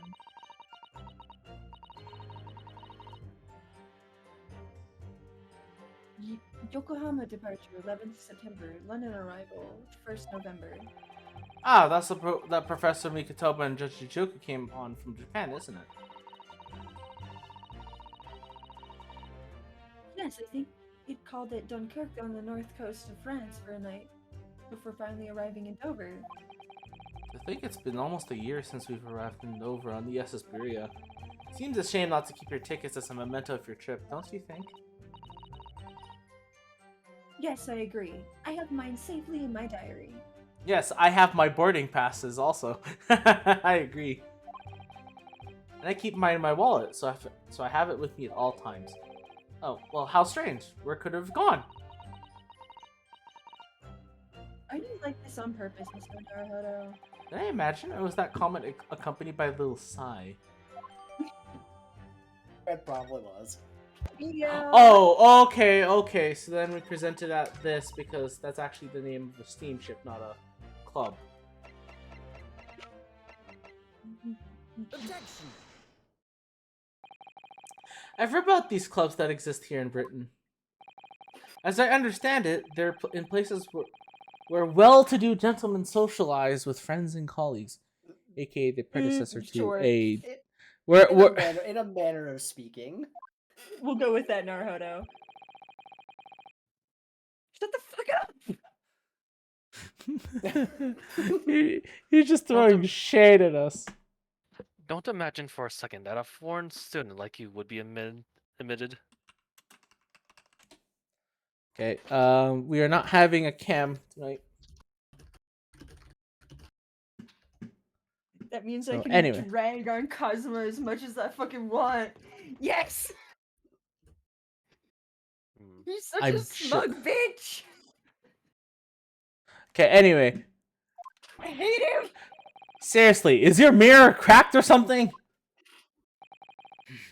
Yokohama departure, 11th September. London arrival, 1st November. Ah, that's that Professor Mikotoba and Judge Jujoku came on from Japan, isn't it? Yes, I think it called at Dunkirk on the north coast of France for a night, before finally arriving in Dover. I think it's been almost a year since we've arrived in Dover on the SS Beria. Seems a shame not to keep your tickets as a memento of your trip, don't you think? Yes, I agree. I have mine safely in my diary. Yes, I have my boarding passes also. I agree. And I keep mine in my wallet, so I have it with me at all times. Oh, well, how strange. Where could it have gone? Are you like this on purpose, Mr. Naruhodo? Did I imagine it was that comment accompanied by a little sigh? It probably was. Yeah. Oh, okay. So then we presented at this because that's actually the name of a steamship, not a club. Objection! I've heard about these clubs that exist here in Britain. As I understand it, they're in places where well-to-do gentlemen socialize with friends and colleagues, aka the predecessor to sure. a. In a manner of speaking. We'll go with that, Naruto. Shut the fuck up! He's just throwing shade at us. Don't imagine for a second that a foreign student like you would be admitted. Okay, we are not having a cam tonight. That means So, I can anyway. drag on Kazuma as much as I fucking want. Yes! He's such I'm a smug bitch! Okay, anyway. I hate him! Seriously, is your mirror cracked or something?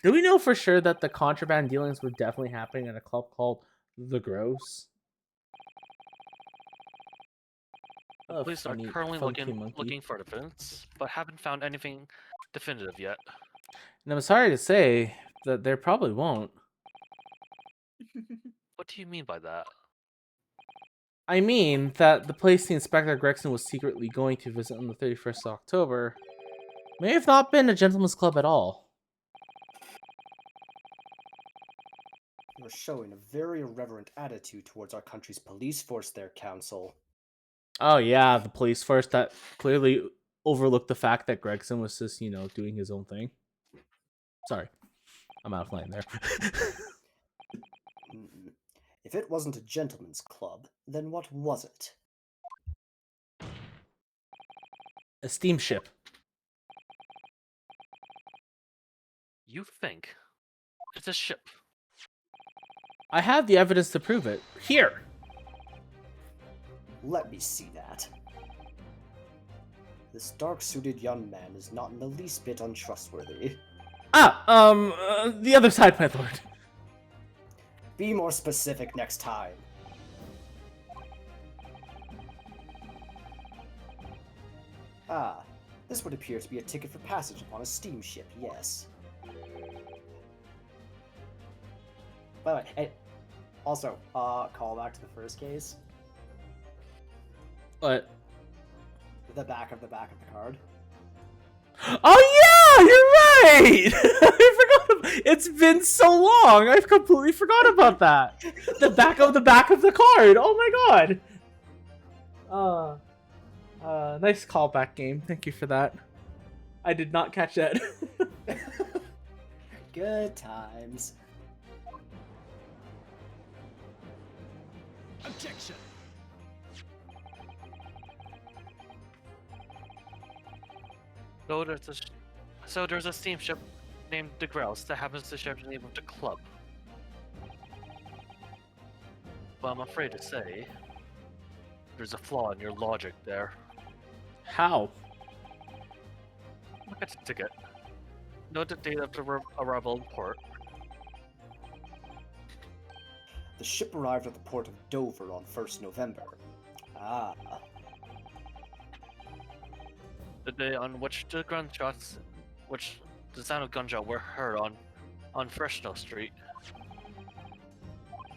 Do we know for sure that the contraband dealings were definitely happening at a club called The Gross? The police are currently looking for evidence, but haven't found anything definitive yet. And I'm sorry to say that there probably won't. What do you mean by that? I mean that the place the Inspector Gregson was secretly going to visit on the 31st of October may have not been a gentleman's club at all. You're showing a very irreverent attitude towards our country's police force there, Council. Oh yeah, the police force that clearly overlooked the fact that Gregson was just, doing his own thing. Sorry. I'm out of line there. If it wasn't a gentleman's club, then what was it? A steamship. You think? It's a ship. I have the evidence to prove it. Here! Let me see that. This dark-suited young man is not in the least bit untrustworthy. The other side, my lord. Be more specific next time. Ah, this would appear to be a ticket for passage upon a steamship, yes. By the way, hey, also, call back to the first case. What? The back of the card. Oh yeah, you're right! I forgot. It's been so long. I've completely forgot about that. The back of the card. Oh my god. Nice callback game. Thank you for that. I did not catch that. Good times. Objection. So there's a steamship named the Grouse that happens to share the name of the club. But I'm afraid to say, there's a flaw in your logic there. How? Look at the ticket. Note the date of the arrival in port. The ship arrived at the port of Dover on 1st November. Ah. The day on which the gunshots, which the sound of gunshot were heard on Fresno Street.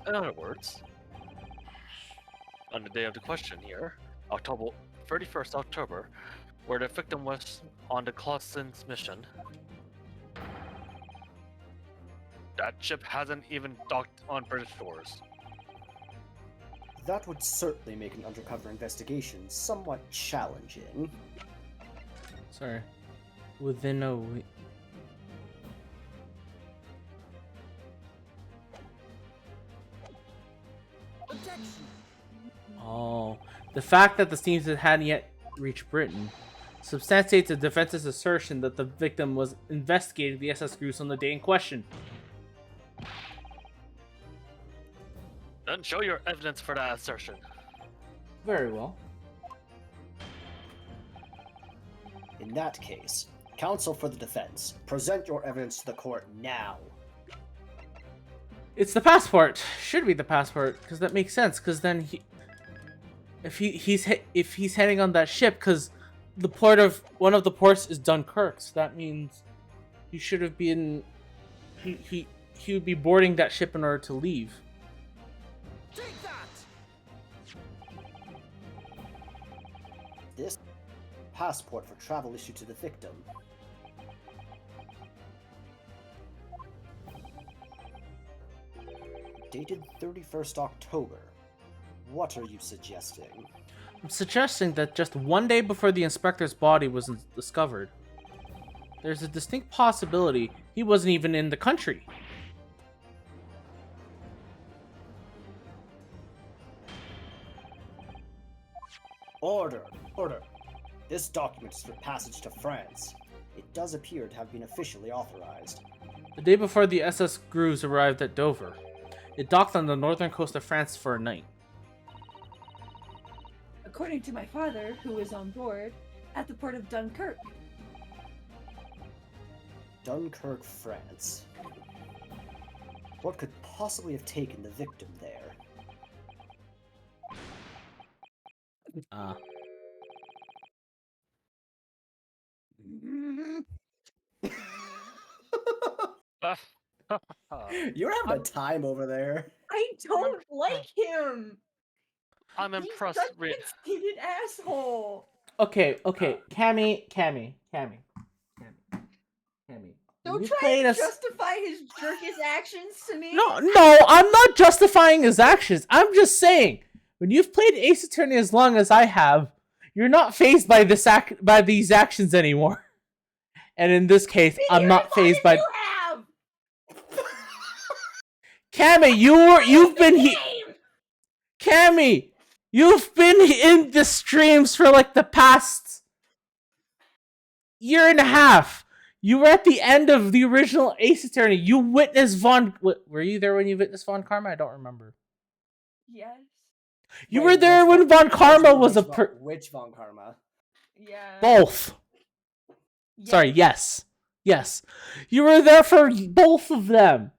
In other words, on the day of the question here, 31st October, where the victim was on the Clausen's mission, that ship hasn't even docked on British shores. That would certainly make an undercover investigation somewhat challenging. Sorry. Within a week. Oh. The fact that the steamship hadn't yet reached Britain substantiates the defense's assertion that the victim was investigating the SS Grouse on the day in question. Then show your evidence for that assertion. Very well. In that case, counsel for the defense, present your evidence to the court now. It's the passport. Should be the passport, because that makes sense. Because then if he's heading on that ship, because one of the ports is Dunkirk, so that means he should have been. He would be boarding that ship in order to leave. Take that! passport for travel issued to the victim. Dated 31st October. What are you suggesting? I'm suggesting that just one day before the inspector's body was discovered, there's a distinct possibility he wasn't even in the country. Order! Order! This document is for passage to France. It does appear to have been officially authorized. The day before the SS Grooves arrived at Dover, it docked on the northern coast of France for a night. According to my father, who was on board, at the port of Dunkirk. Dunkirk, France. What could possibly have taken the victim there? You're having a time over there. I don't like him. I'm He's impressed. such a conceited asshole. Okay, Cammy. Don't You try played to a justify his jerkish actions to me. No, I'm not justifying his actions. I'm just saying, when you've played Ace Attorney as long as I have, you're not fazed by by these actions anymore. And in this case, I'm not fazed by. You have. Cammy, you've been here. Cammy, you've been in the streams for like the past year and a half. You were at the end of the original Ace Attorney. You witnessed Von. Were you there when you witnessed Von Karma? I don't remember. Yes. You were there when Von Karma was a Which Von Karma? Yeah. Both. Yes. Sorry, yes. Yes. You were there for both of them.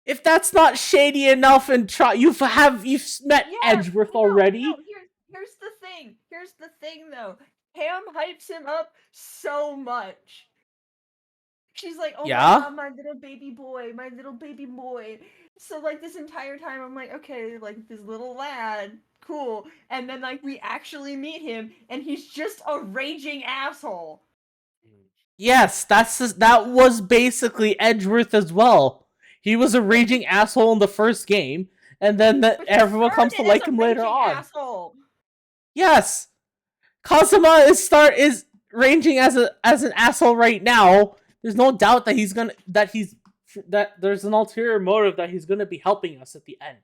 If that's not shady enough and you've met Edgeworth already. No, here's the thing. Here's the thing though. Pam hypes him up so much. She's like, oh Yeah? my god, my little baby boy. So like this entire time I'm like, okay, like this little lad, cool. And then like we actually meet him and he's just a raging asshole. Yes, that was basically Edgeworth as well. He was a raging asshole in the first game, and then everyone comes to like him later on. Asshole. Yes, Kazuma is raging as an asshole right now. There's no doubt that there's an ulterior motive that he's gonna be helping us at the end.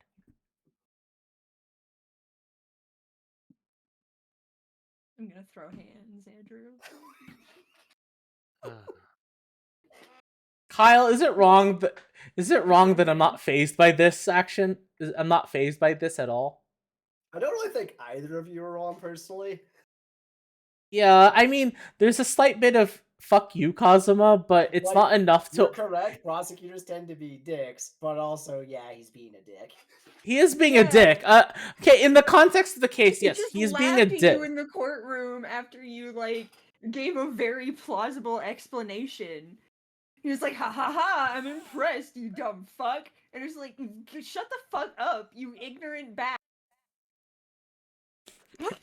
I'm gonna throw hands, Andrew. Kyle, is it wrong that I'm not fazed by this action? I'm not fazed by this at all. I don't really think either of you are wrong, personally. Yeah, I mean, there's a slight bit of fuck you, Kazuma, but it's not enough to. You're correct. Prosecutors tend to be dicks, but also, yeah, he's being a dick. He is being a dick. Okay, in the context of the case, yes, he's being a dick. You in the courtroom after you like gave a very plausible explanation. He was like, ha ha ha, I'm impressed, you dumb fuck. And it's like, shut the fuck up, you ignorant bat.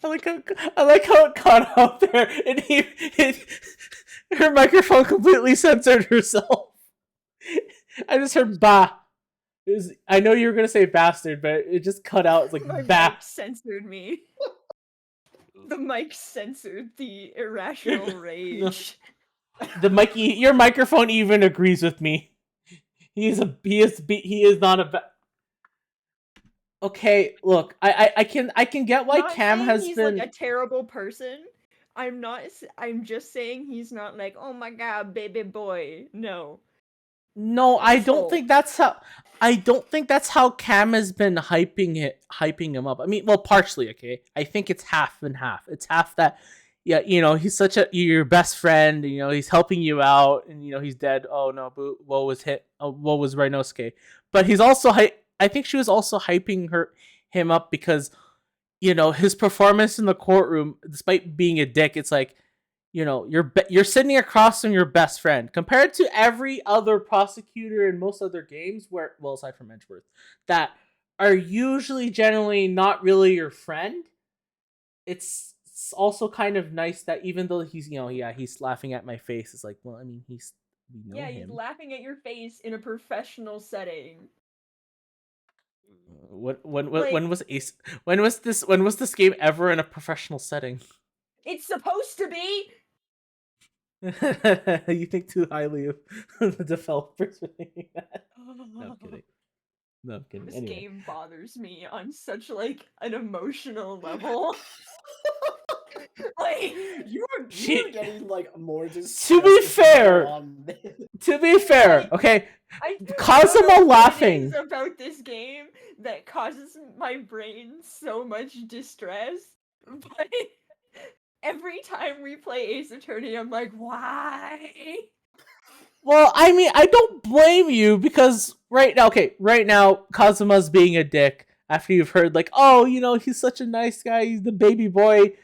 I like how it caught out there, and her microphone completely censored herself. I just heard bah. I know you were gonna say bastard, but it just cut out. It's like My bah. mic censored me. The mic censored the irrational rage. Your microphone even agrees with me. He is not a. Okay, look, I can get why Cam has he's been like a terrible person. I'm just saying he's not like, oh my god, baby boy. No. No, I don't think that's how Cam has been hyping him up. I mean, well, partially, okay. I think it's half and half. It's half that, yeah, he's your best friend, he's helping you out, and he's dead. Oh no, boo, woe was Rinosuke. But he's also I think she was also hyping him up because, his performance in the courtroom, despite being a dick, it's like, you're sitting across from your best friend compared to every other prosecutor in most other games aside from Edgeworth, that are usually generally not really your friend. It's it's also kind of nice that even though he's, you know, yeah, he's laughing at my face, it's like, well, I mean, we know Yeah, he's him. laughing at your face in a professional setting. When Like- was Ace? When was this game ever in a professional setting? It's supposed to be. You think too highly of the developers for thinking that. No, I'm kidding. No, I'm kidding. This Anyway. game bothers me on such like an emotional level. Like You're She- getting like more just. To be fair, okay, I don't Kazuma know what it laughing. is about this game that causes my brain so much distress, but every time we play Ace Attorney, I'm like, why? Well, I mean, I don't blame you because right now, Kazuma's being a dick after you've heard like, oh, you know, he's such a nice guy, he's the baby boy.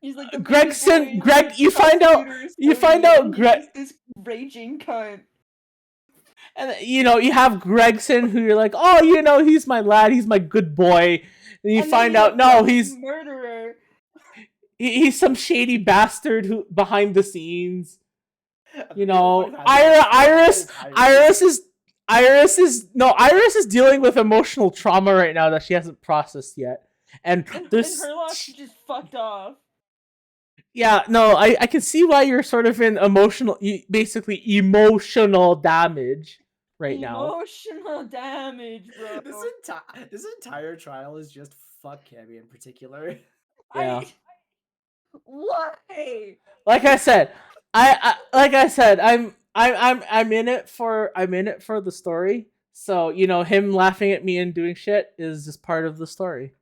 He's like the Gregson- baby boy, Greg- the you find out- prosecutor is you so find mean, out he's Greg- just this raging cunt. And you know, you have Gregson who you're like, oh, you know, he's my lad, he's my good boy. And you And then find you out, have no, the he's murderer. he's some shady bastard who behind the scenes. You People know, would have Iris is dealing with emotional trauma right now that she hasn't processed yet. And And there's Herlock just fucked off. yeah, no, I can see why you're sort of in basically emotional damage right now. Emotional damage, bro. This entire trial is just fuck Cammy in particular. Yeah. Why? Like I said, I'm in it for the story. So, you know, him laughing at me and doing shit is just part of the story.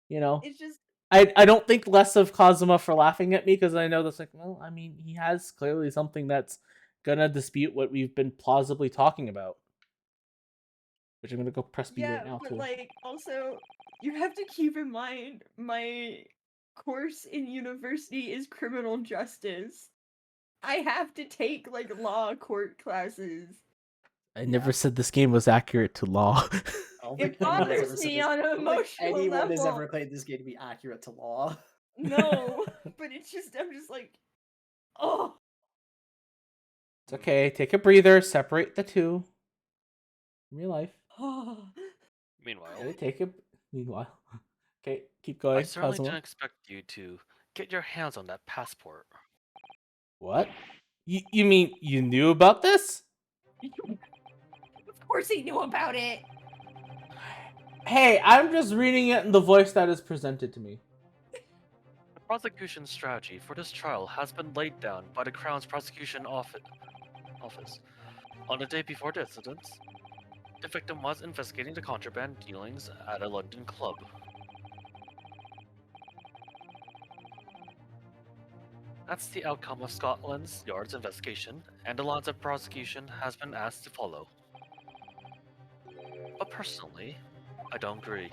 You know, It's just I don't think less of Kazuma for laughing at me because I know that's like, well, I mean, he has clearly something that's gonna dispute what we've been plausibly talking about. Which I'm gonna go press B right now but too. like also you have to keep in mind my course in university is criminal justice. I have to take like law court classes. I never said this game was accurate to law. I don't It think anyone has bothers ever said me this- on I an don't think emotional anyone has level. ever played this game to be accurate to law. No, but it's just I'm just like, oh. It's okay. Take a breather. Separate the two. In real life. Meanwhile, Okay, take a. Meanwhile. Okay, keep I going. certainly Kazuma. didn't expect you to get your hands on that passport. What? You mean you knew about this? Of course he knew about it. Hey, I'm just reading it in the voice that is presented to me. The prosecution strategy for this trial has been laid down by the Crown's prosecution office. On the day before the incident, the victim was investigating the contraband dealings at a London club. That's the outcome of Scotland Yard's investigation, and the lines of prosecution has been asked to follow. But personally, I don't agree.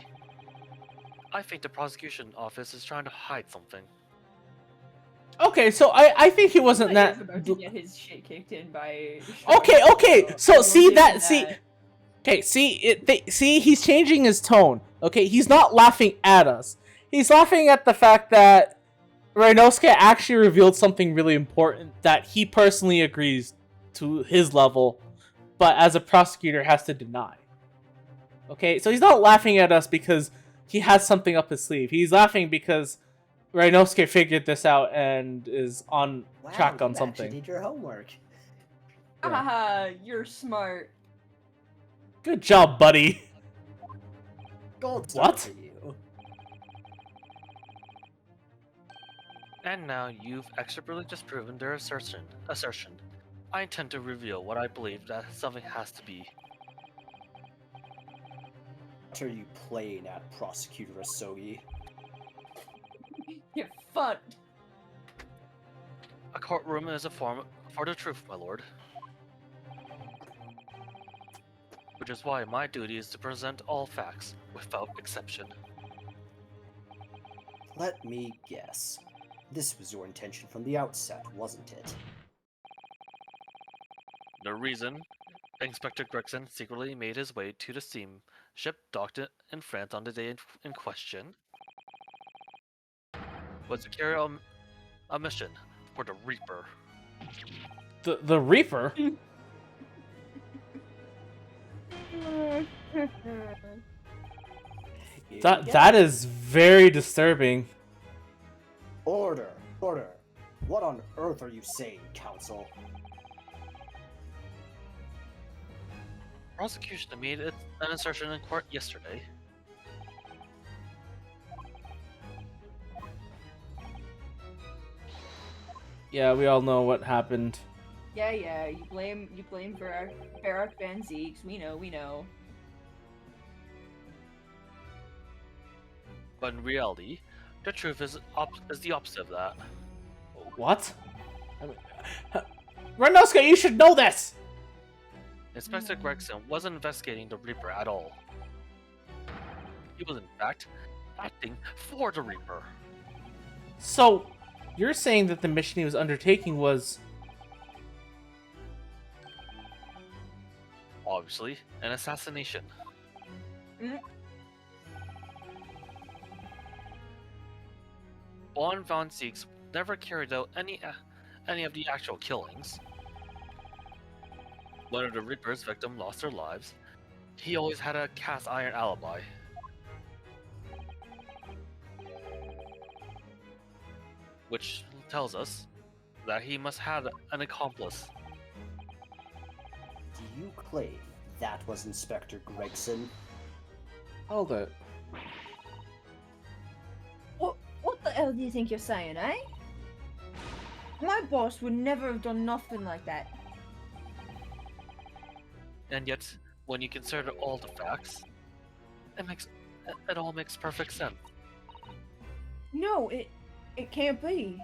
I think the prosecution office is trying to hide something. Okay, so I think he wasn't Like, that. he's about to get his shit kicked in by. Okay. So We'll see give that. him See. that. Okay. See. He's changing his tone. Okay. He's not laughing at us. He's laughing at the fact that Rynosuke actually revealed something really important that he personally agrees to his level, but as a prosecutor has to deny. Okay. So he's not laughing at us because he has something up his sleeve. He's laughing because Rynosuke figured this out and is on track on you actually something. did your homework. Yeah. Haha, you're smart. Good job, buddy. Gold star What? for you. And now you've expertly disproven their assertion. I intend to reveal what I believe that something has to be. What are you playing at, Prosecutor Asogi? You're fucked. A courtroom is a form for the truth, my lord. Which is why my duty is to present all facts, without exception. Let me guess. This was your intention from the outset, wasn't it? The reason Inspector Gregson secretly made his way to the steamship docked in France on the day in question. was to carry out a mission for the Reaper. The Reaper? That is very disturbing. Order! Order! What on earth are you saying, Council? Prosecution made an assertion in court yesterday. Yeah, we all know what happened. Yeah, you blame Barak Van Zeeks. We know. But in reality, the truth is the opposite of that. What? I mean, Renoska, you should know this! Inspector Gregson wasn't investigating the Reaper at all. He was in fact acting for the Reaper. So, you're saying that the mission he was undertaking was... Obviously, an assassination. Von Van Zeeks never carried out any of the actual killings. Whether the Reaper's victim lost their lives, he always had a cast iron alibi. Which tells us that he must have an accomplice. Do you claim that was Inspector Gregson? Hold it. What the hell do you think you're saying, eh? My boss would never have done nothing like that. And yet, when you consider all the facts, it all makes perfect sense. No, it can't be.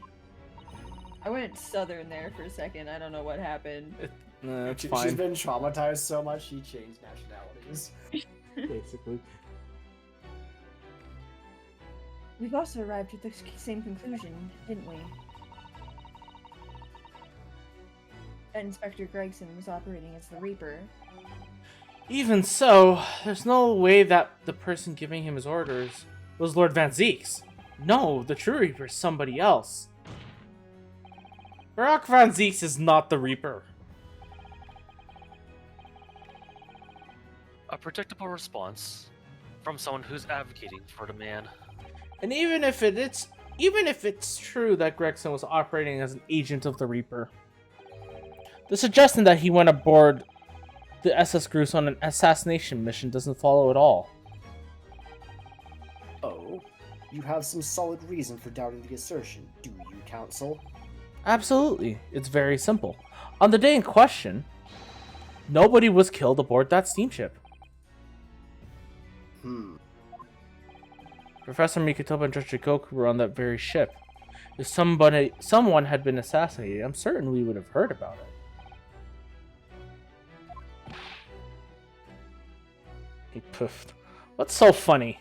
I went southern there for a second. I don't know what happened. No, it's She's fine. been traumatized so much she changed nationalities. Basically. We've also arrived at the same conclusion, didn't we? That Inspector Gregson was operating as the Reaper. Even so, there's no way that the person giving him his orders was Lord Van Zeeks. No, the true Reaper is somebody else. Barak Van Zeeks is not the Reaper. A predictable response from someone who's advocating for the man. And even if it's true that Gregson was operating as an agent of the Reaper, the suggestion that he went aboard the SS Groose on an assassination mission doesn't follow at all. Oh, you have some solid reason for doubting the assertion, do you, Council? Absolutely. It's very simple. On the day in question, nobody was killed aboard that steamship. Professor Mikotoba and Judge Goku were on that very ship. If someone had been assassinated, I'm certain we would have heard about it. He poofed. What's so funny?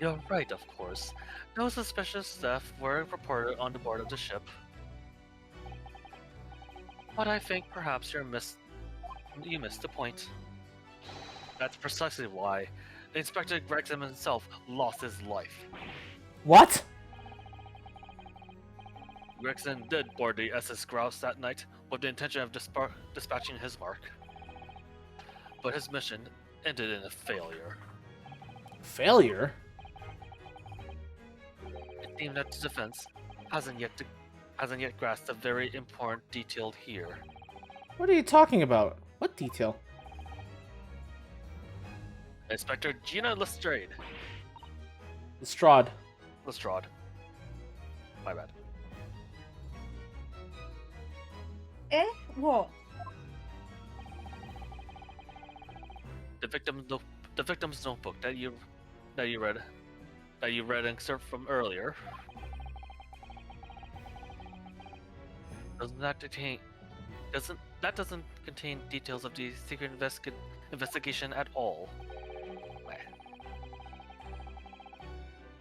You're right, of course. No suspicious deaths were reported on the board of the ship. But I think perhaps you missed the point. That's precisely why Inspector Gregson himself lost his life. What? Gregson did board the SS Grouse that night with the intention of dispatching his mark. But his mission ended in a failure. Failure? It seemed that the defense hasn't yet grasped a very important detail here. What are you talking about? What detail? Inspector Gina Lestrade. Lestrade. My bad. Eh? What? The victim's notebook that you read excerpt from earlier. Doesn't contain details of the secret investigation at all.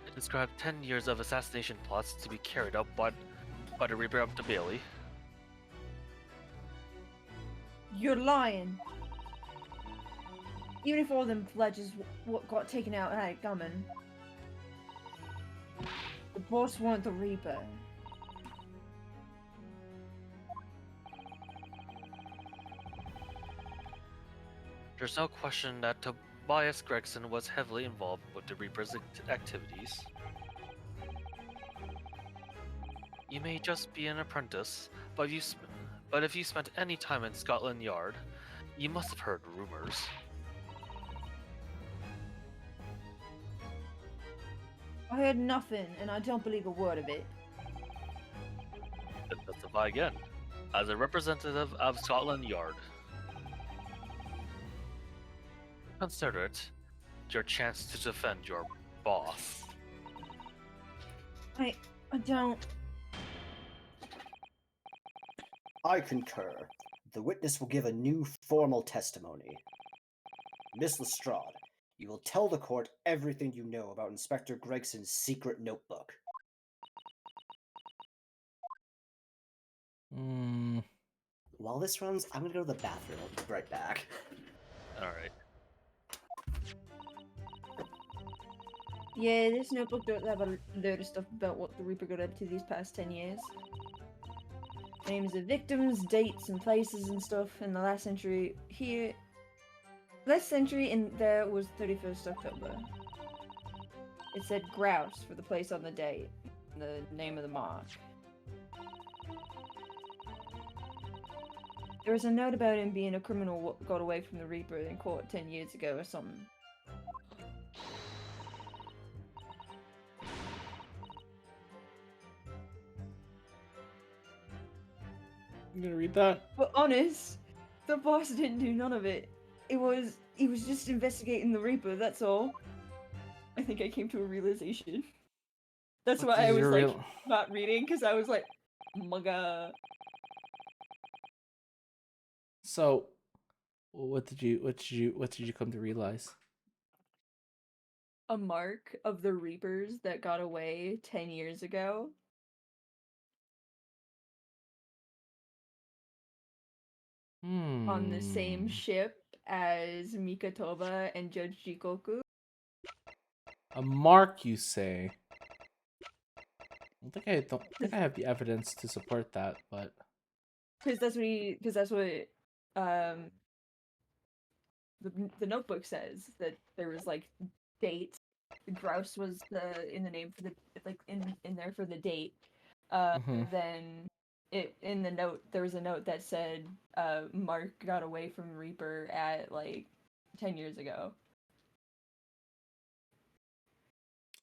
It described 10 years of assassination plots to be carried out by the Reaper of the Bailey. You're lying. Even if all them pledges what got taken out had it coming. The boss want the Reaper. There's no question that Tobias Gregson was heavily involved with the Reaper's activities. You may just be an apprentice, but if you spent any time in Scotland Yard, you must have heard rumors. I heard nothing, and I don't believe a word of it. Then testify again, as a representative of Scotland Yard. Consider it your chance to defend your boss. I don't. I concur. The witness will give a new formal testimony. Miss Lestrade, you will tell the court everything you know about Inspector Gregson's secret notebook. While this runs, I'm gonna go to the bathroom. I'll be right back. Alright. Yeah, this notebook does have a load of stuff about what the Reaper got up to these past 10 years. Names of victims, dates and places and stuff in the last century. Here, last century in there was 31st October. It said Grouse for the place on the date, the name of the mark. There was a note about him being a criminal what got away from the Reaper in court 10 years ago or something. You gonna read that? But honest, the boss didn't do none of it. He was just investigating the Reaper, that's all. I think I came to a realization. That's What why I is was your like real- not reading, because I was like, mugga. So, what did you come to realize? A mark of the Reapers that got away 10 years ago. On the same ship as Mikatoba and Judge Jikoku. A mark, you say? I don't think I have the evidence to support that, but Because that's what the notebook says, that there was like dates. Grouse was in the name for the in there for the date. Mhm. Then in the note there was a note that said Mark got away from Reaper at like 10 years ago.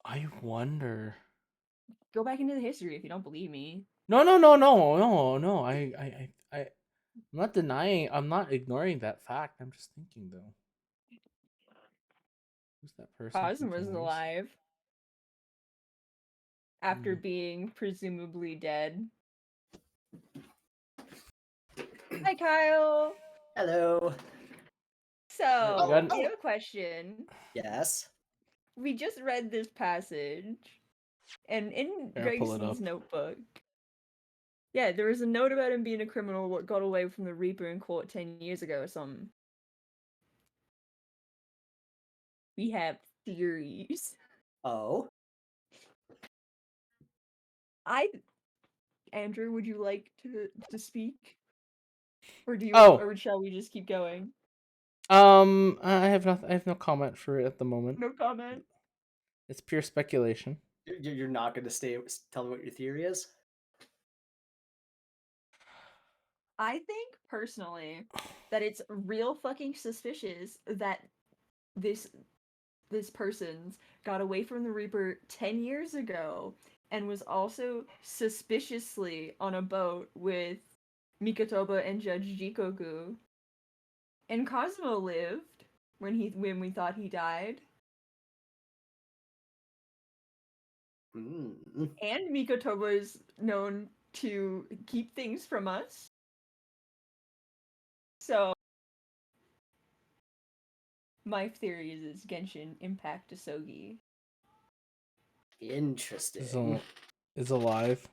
I wonder. Go back into the history if you don't believe me. No. I'm not denying. I'm not ignoring that fact. I'm just thinking though. Who's that person? Cosmo was alive after Hmm. being presumably dead. Hi, Kyle. Hello. So, You got- I have a question. Yes. We just read this passage, and in Here, I'll pull it Gregson's up. notebook, yeah, there was a note about him being a criminal what got away from the Reaper in court 10 years ago or something. We have theories. Oh. Andrew, would you like to speak? Or do you Oh. or shall we just keep going? I have no comment for it at the moment. No comment. It's pure speculation. You're not going to tell me what your theory is? I think personally that it's real fucking suspicious that this person's got away from the Reaper 10 years ago and was also suspiciously on a boat with Mikatoba and Judge Jikoku. And Cosmo lived when we thought he died. Mm. And Mikatoba is known to keep things from us. So my theory is Genshin Impact Asogi. Interesting. Is alive.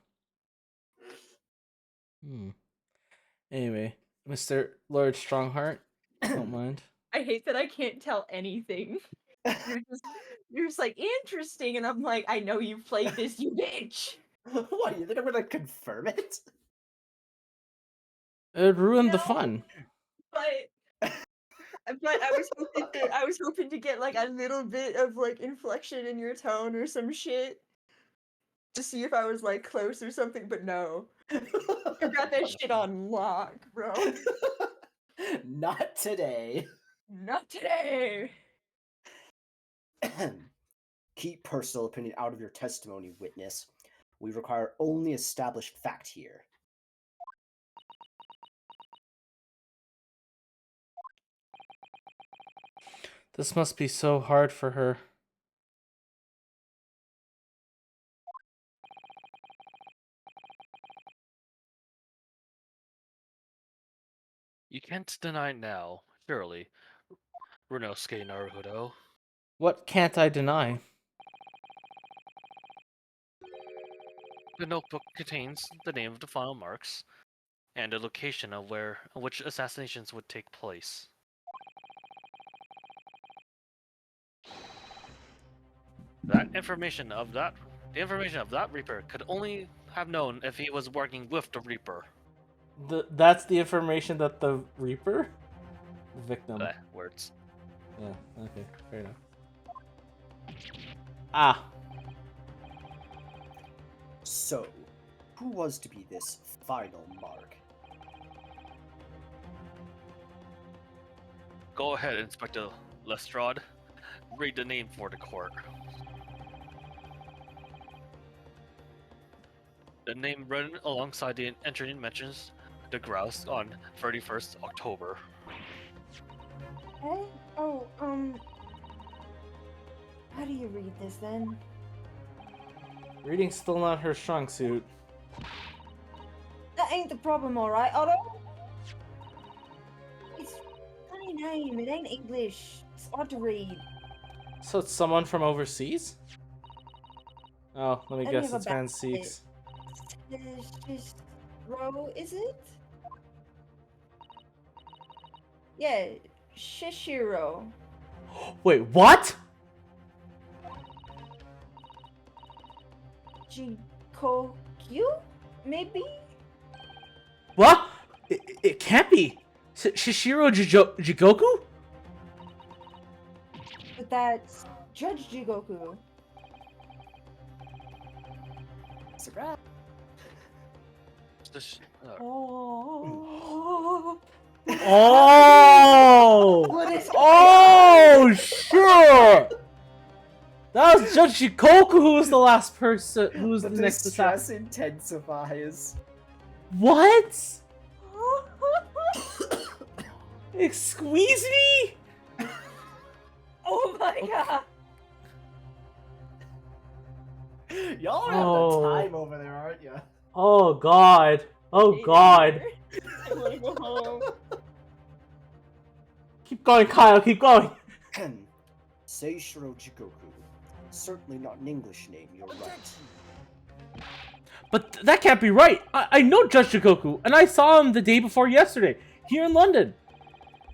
Anyway, Mr. Lord Strongheart, don't mind. I hate that I can't tell anything. You're just like interesting, and I'm like, I know you've played this, you bitch. What, you think I'm gonna confirm it? It ruined the No. fun. But I was hoping to get like a little bit of like inflection in your tone or some shit to see if I was like close or something, but no. You got that shit on lock, bro. Not today. Not today. Keep personal opinion out of your testimony, witness. We require only established fact here. This must be so hard for her. You can't deny now, surely, Runosuke Naruhodo. What can't I deny? The notebook contains the name of the final marks and the location of which assassinations would take place. The information of that Reaper could only have known if he was working with the Reaper. That's the information that the Reaper? The victim. Words. Yeah, okay, fair enough. Ah. So, who was to be this final mark? Go ahead, Inspector Lestrade. Read the name for the court. The name written alongside the entry mentions the grouse on 31st October. Hey? Oh, how do you read this then? Reading's still not her strong suit. That ain't the problem, alright, Otto? It's a funny name, it ain't English. It's odd to read. So it's someone from overseas? Oh, let me Let me guess, have a it's back Van Seeks. Shishiro, is it? Yeah, Shishiro. Wait, what? Jikokyu? Maybe? What? It can't be. Shishiro Jigoku? But that's Judge Jigoku. Surprise! Oh. Oh! What is Oh, sure! That was Judge Shikoku who was the last person, who was the next assassin. Intensifies. What? Squeeze me? Oh my god! Y'all are Oh. having time over there, aren't you? Oh god. Oh god. I wanna go home. Keep going, Kyle, keep going. Seishiro Jikoku. Certainly not an English name, you're right. But that can't be right. I know Judge Shikoku, and I saw him the day before yesterday, here in London.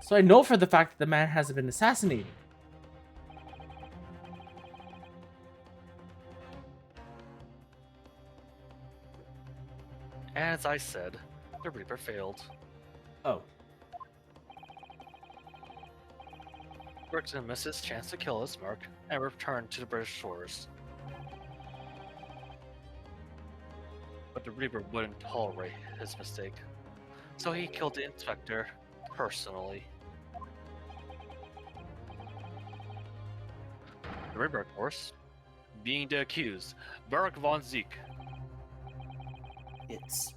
So I know for the fact that the man hasn't been assassinated. As I said, the Reaper failed. Oh. Brickton missed his chance to kill his mark and returned to the British shores. But the Reaper wouldn't tolerate his mistake, so he killed the inspector personally. The Reaper, of course, being the accused, Barak von Zeke. It's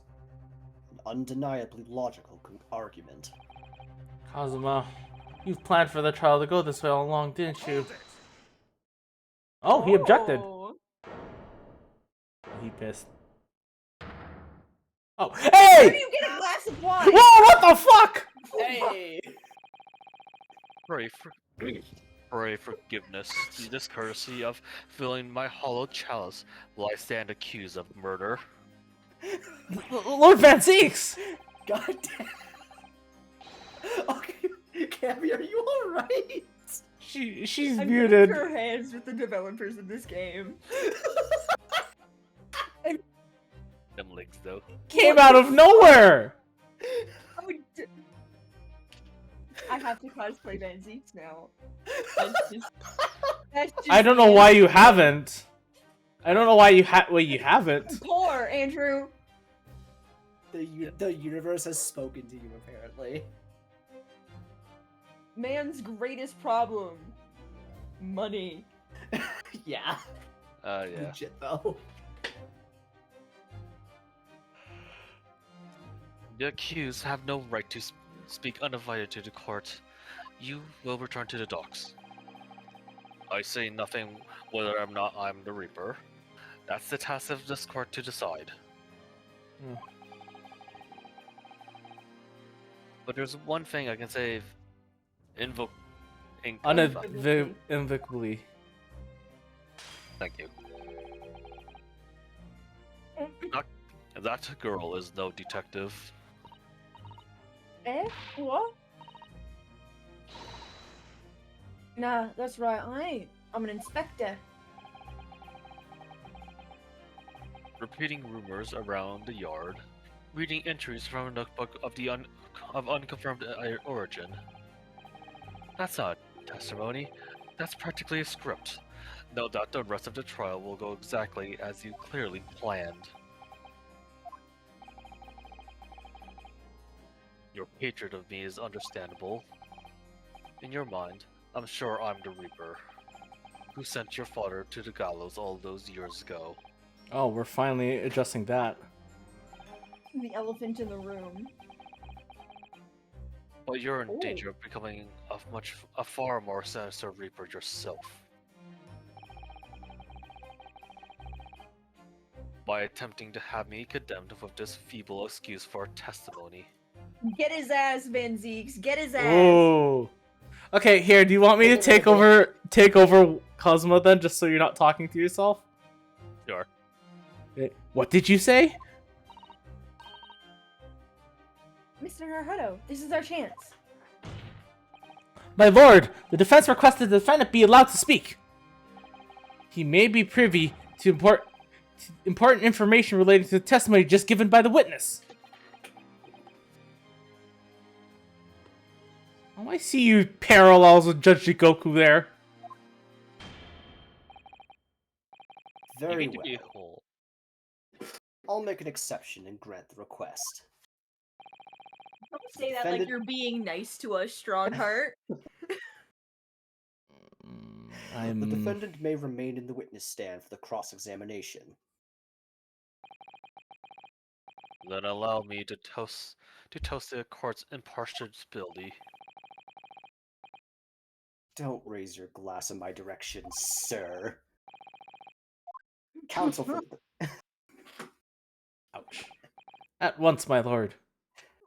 an undeniably logical argument. Kazuma, you've planned for the trial to go this way all along, didn't you? Oh, he objected. Oh. He pissed. Oh, Where hey! do you get a glass of wine? Whoa, what the fuck? Hey! Pray forgiveness, the discourtesy of filling my hollow chalice while I stand accused of murder. Lord Van Zeeks! God damn. Okay, Cammy, are you alright? She's I'm muted. her hands with the developers of this game. Them links though. Came out of nowhere. I have to cosplay Van Zeeks now. That's just I don't know why you haven't. I don't know why you haven't. Poor Andrew. The universe has spoken to you, apparently. Man's greatest problem. Money. Yeah. Yeah. Legit, though. The accused have no right to speak uninvited to the court. You will return to the docks. I say nothing whether or not I'm the Reaper. That's the task of this court to decide. But there's one thing I can say. Unequivocally. Thank you. That girl is no detective. Eh? What? Nah, that's right, I ain't. I'm an inspector. Repeating rumors around the yard, reading entries from a notebook of unconfirmed origin. That's not testimony. That's practically a script. Note that the rest of the trial will go exactly as you clearly planned. Your hatred of me is understandable. In your mind, I'm sure I'm the Reaper, who sent your father to the gallows all those years ago. Oh, we're finally adjusting that. The elephant in the room. But you're in danger of becoming a far more sinister Reaper yourself. By attempting to have me condemned with this feeble excuse for testimony. Get his ass, Van Zeeks. Get his ass. Oh. Okay, here. Do you want me to take over Cosmo then, just so you're not talking to yourself? Sure. What did you say? Mr. Naruto, this is our chance. My lord, the defense requested the defendant be allowed to speak. He may be privy to important information related to the testimony just given by the witness. Oh, I see you parallels with Judge Jigoku there. Very You get to be well. I'll make an exception and grant the request. Don't say that like you're being nice to us, Strongheart. The defendant may remain in the witness stand for the cross-examination. Then allow me to toast the court's impartiality. Don't raise your glass in my direction, sir. Counsel for the... Ouch. At once, my lord.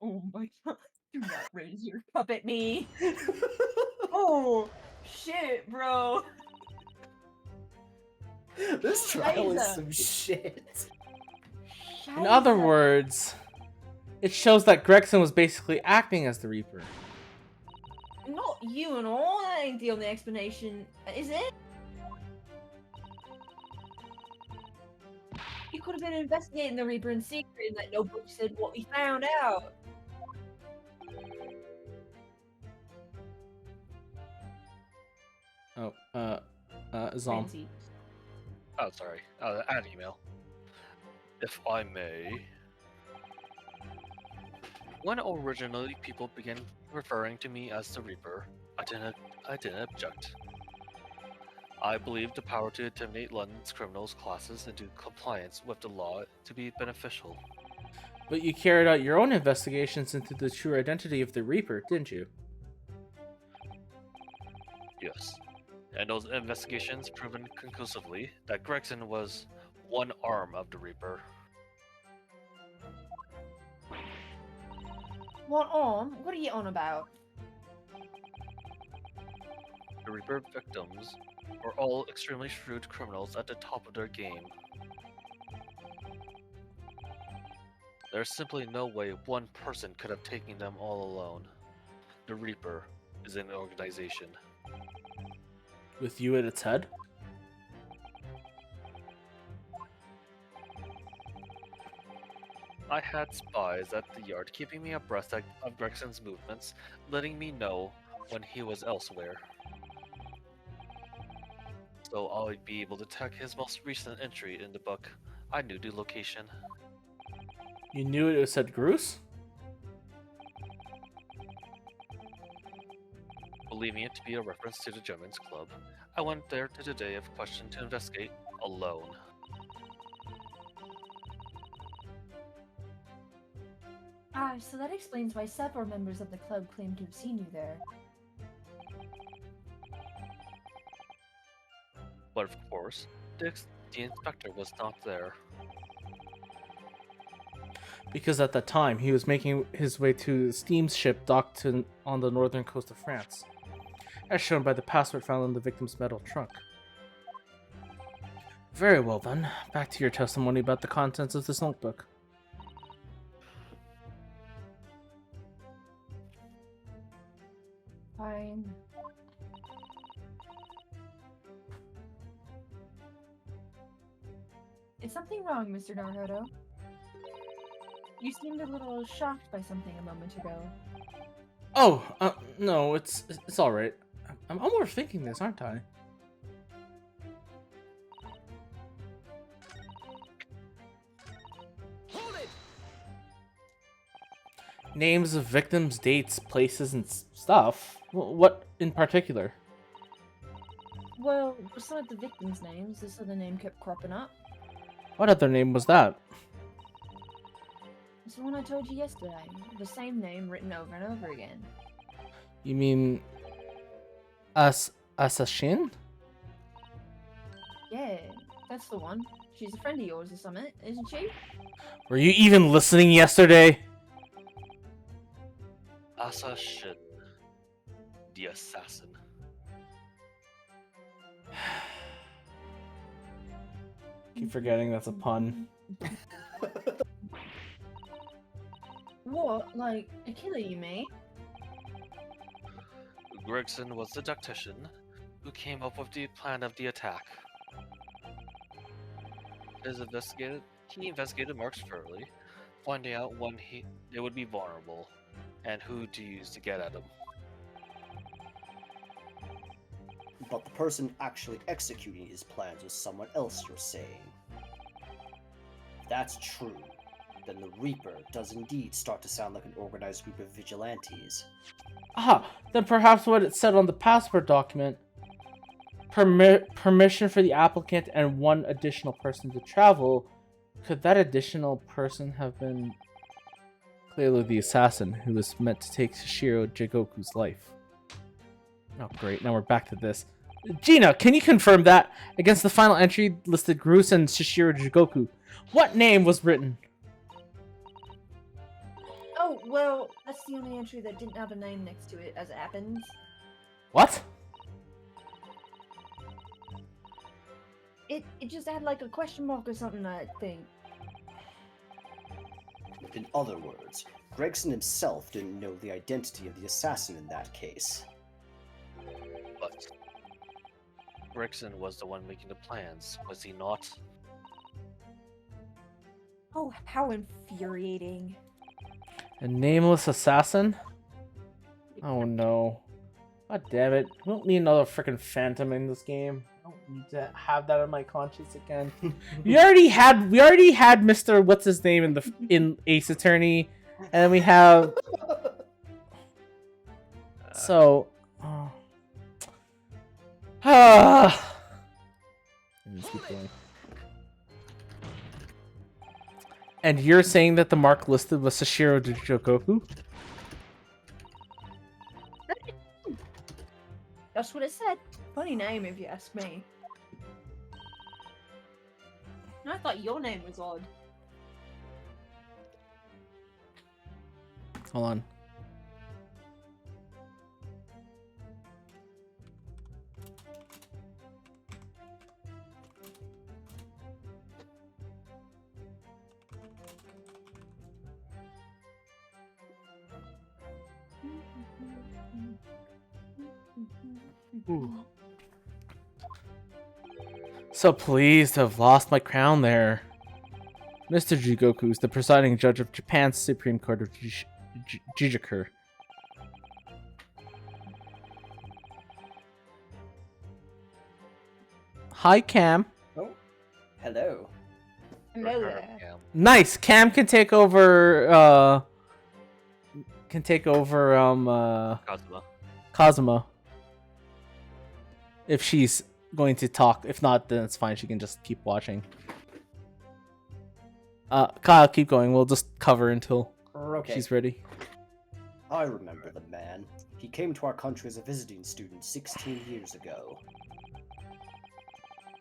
Oh my god. Do not raise your cup at me. Oh, shit, bro. This trial is some shit. In other words, it shows that Gregson was basically acting as the Reaper. Not you and all. That ain't the only explanation, is it? You could have been investigating the Reaper in secret, and that notebook said what we found out. Zom. Oh, sorry. An email. If I may. When originally people began referring to me as the Reaper, I didn't object. I believed the power to intimidate London's criminals classes into compliance with the law to be beneficial. But you carried out your own investigations into the true identity of the Reaper, didn't you? Yes. And those investigations proven conclusively that Gregson was one arm of the Reaper. What on? What are you on about? The Reaper victims were all extremely shrewd criminals at the top of their game. There's simply no way one person could have taken them all alone. The Reaper is an organization. With you at its head? I had spies at the yard keeping me abreast of Gregson's movements, letting me know when he was elsewhere. So I'll be able to tag his most recent entry in the book. I knew the location. You knew it said Groose? Believing it to be a reference to the Germans Club, I went there to the day of question to investigate alone. Ah, so that explains why several members of the club claim to have seen you there. But of course, the inspector was not there. Because at that time, he was making his way to the steamship docked on the northern coast of France, as shown by the password found in the victim's metal trunk. Very well then, back to your testimony about the contents of this notebook. Fine. Is something wrong, Mr. Naruto? You seemed a little shocked by something a moment ago. Oh, no, it's all right. I'm overthinking this, aren't I? Hold it! Names of victims, dates, places, and stuff. What in particular? Well, beside the victims' names, this other name kept cropping up. What other name was that? It's the one I told you yesterday. The same name written over and over again. You mean Assassin? Yeah, that's the one. She's a friend of yours or something, isn't she? Were you even listening yesterday? Assassin. The assassin. Keep forgetting that's a pun. What? Like, a killer, you mean? Gregson was the tactician who came up with the plan of the attack. He investigated marks thoroughly, finding out when they would be vulnerable, and who to use to get at them. But the person actually executing his plans was someone else, you're saying. If that's true, then the Reaper does indeed start to sound like an organized group of vigilantes. Ah, then perhaps what it said on the passport document. Permission for the applicant and one additional person to travel. Could that additional person have been clearly the assassin who was meant to take Shishiro Jigoku's life? Oh great, now we're back to this. Gina, can you confirm that? Against the final entry listed Groose and Shishiro Jigoku, what name was written? Oh, well, that's the only entry that didn't have a name next to it, as it happens. What? It just had like a question mark or something, I think. In other words, Gregson himself didn't know the identity of the assassin in that case. But Gregson was the one making the plans, was he not? Oh, how infuriating. A nameless assassin? Oh no. God damn it. We don't need another freaking phantom in this game. I don't need to have that on my conscience again. we already had Mr. What's his name in Ace Attorney, and then we have so Let's keep going. And you're saying that the mark listed was Shishiro Jigoku? That's what it said. Funny name, if you ask me. I thought your name was odd. Hold on. Ooh. So pleased to have lost my crown there. Mr. Jigoku is the presiding judge of Japan's Supreme Court of Jijuku. Hi, Cam. Oh, hello. Hello there. Yeah. Nice. Cam can take over. Kazuma. Kazuma. If she's going to talk. If not, then it's fine. She can just keep watching. Kyle, keep going. We'll just cover until Okay. she's ready. I remember the man. He came to our country as a visiting student 16 years ago.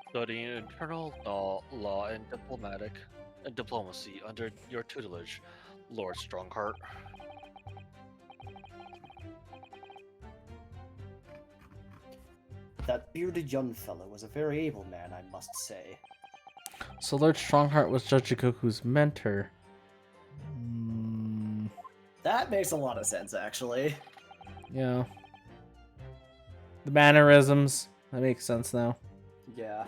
Studying internal law and diplomacy under your tutelage, Lord Strongheart. That bearded young fellow was a very able man, I must say. So Lord Strongheart was Judge Jigoku's mentor. That makes a lot of sense, actually. Yeah. The mannerisms. That makes sense now. Yeah.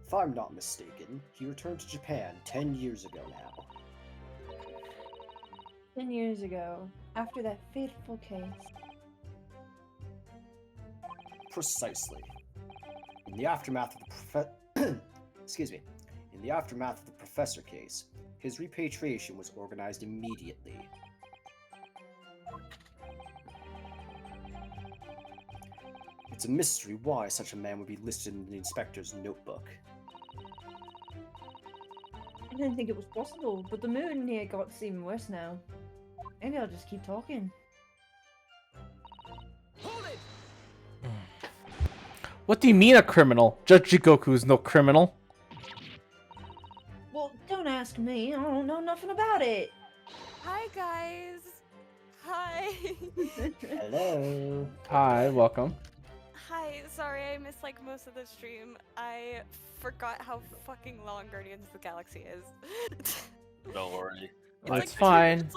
If I'm not mistaken, he returned to Japan 10 years ago now. 10 years ago, after that fateful case. Precisely. In the aftermath of the In the aftermath of the professor case, his repatriation was organized immediately. It's a mystery why such a man would be listed in the inspector's notebook. I didn't think it was possible, but the mood here got even worse now. Maybe I'll just keep talking. What do you mean a criminal? Judge Jigoku is no criminal. Well, don't ask me. I don't know nothing about it. Hi guys. Hi. Hello. Hi, welcome. Hi. Sorry, I missed like most of the stream. I forgot how fucking long Guardians of the Galaxy is. Don't worry. It's fine.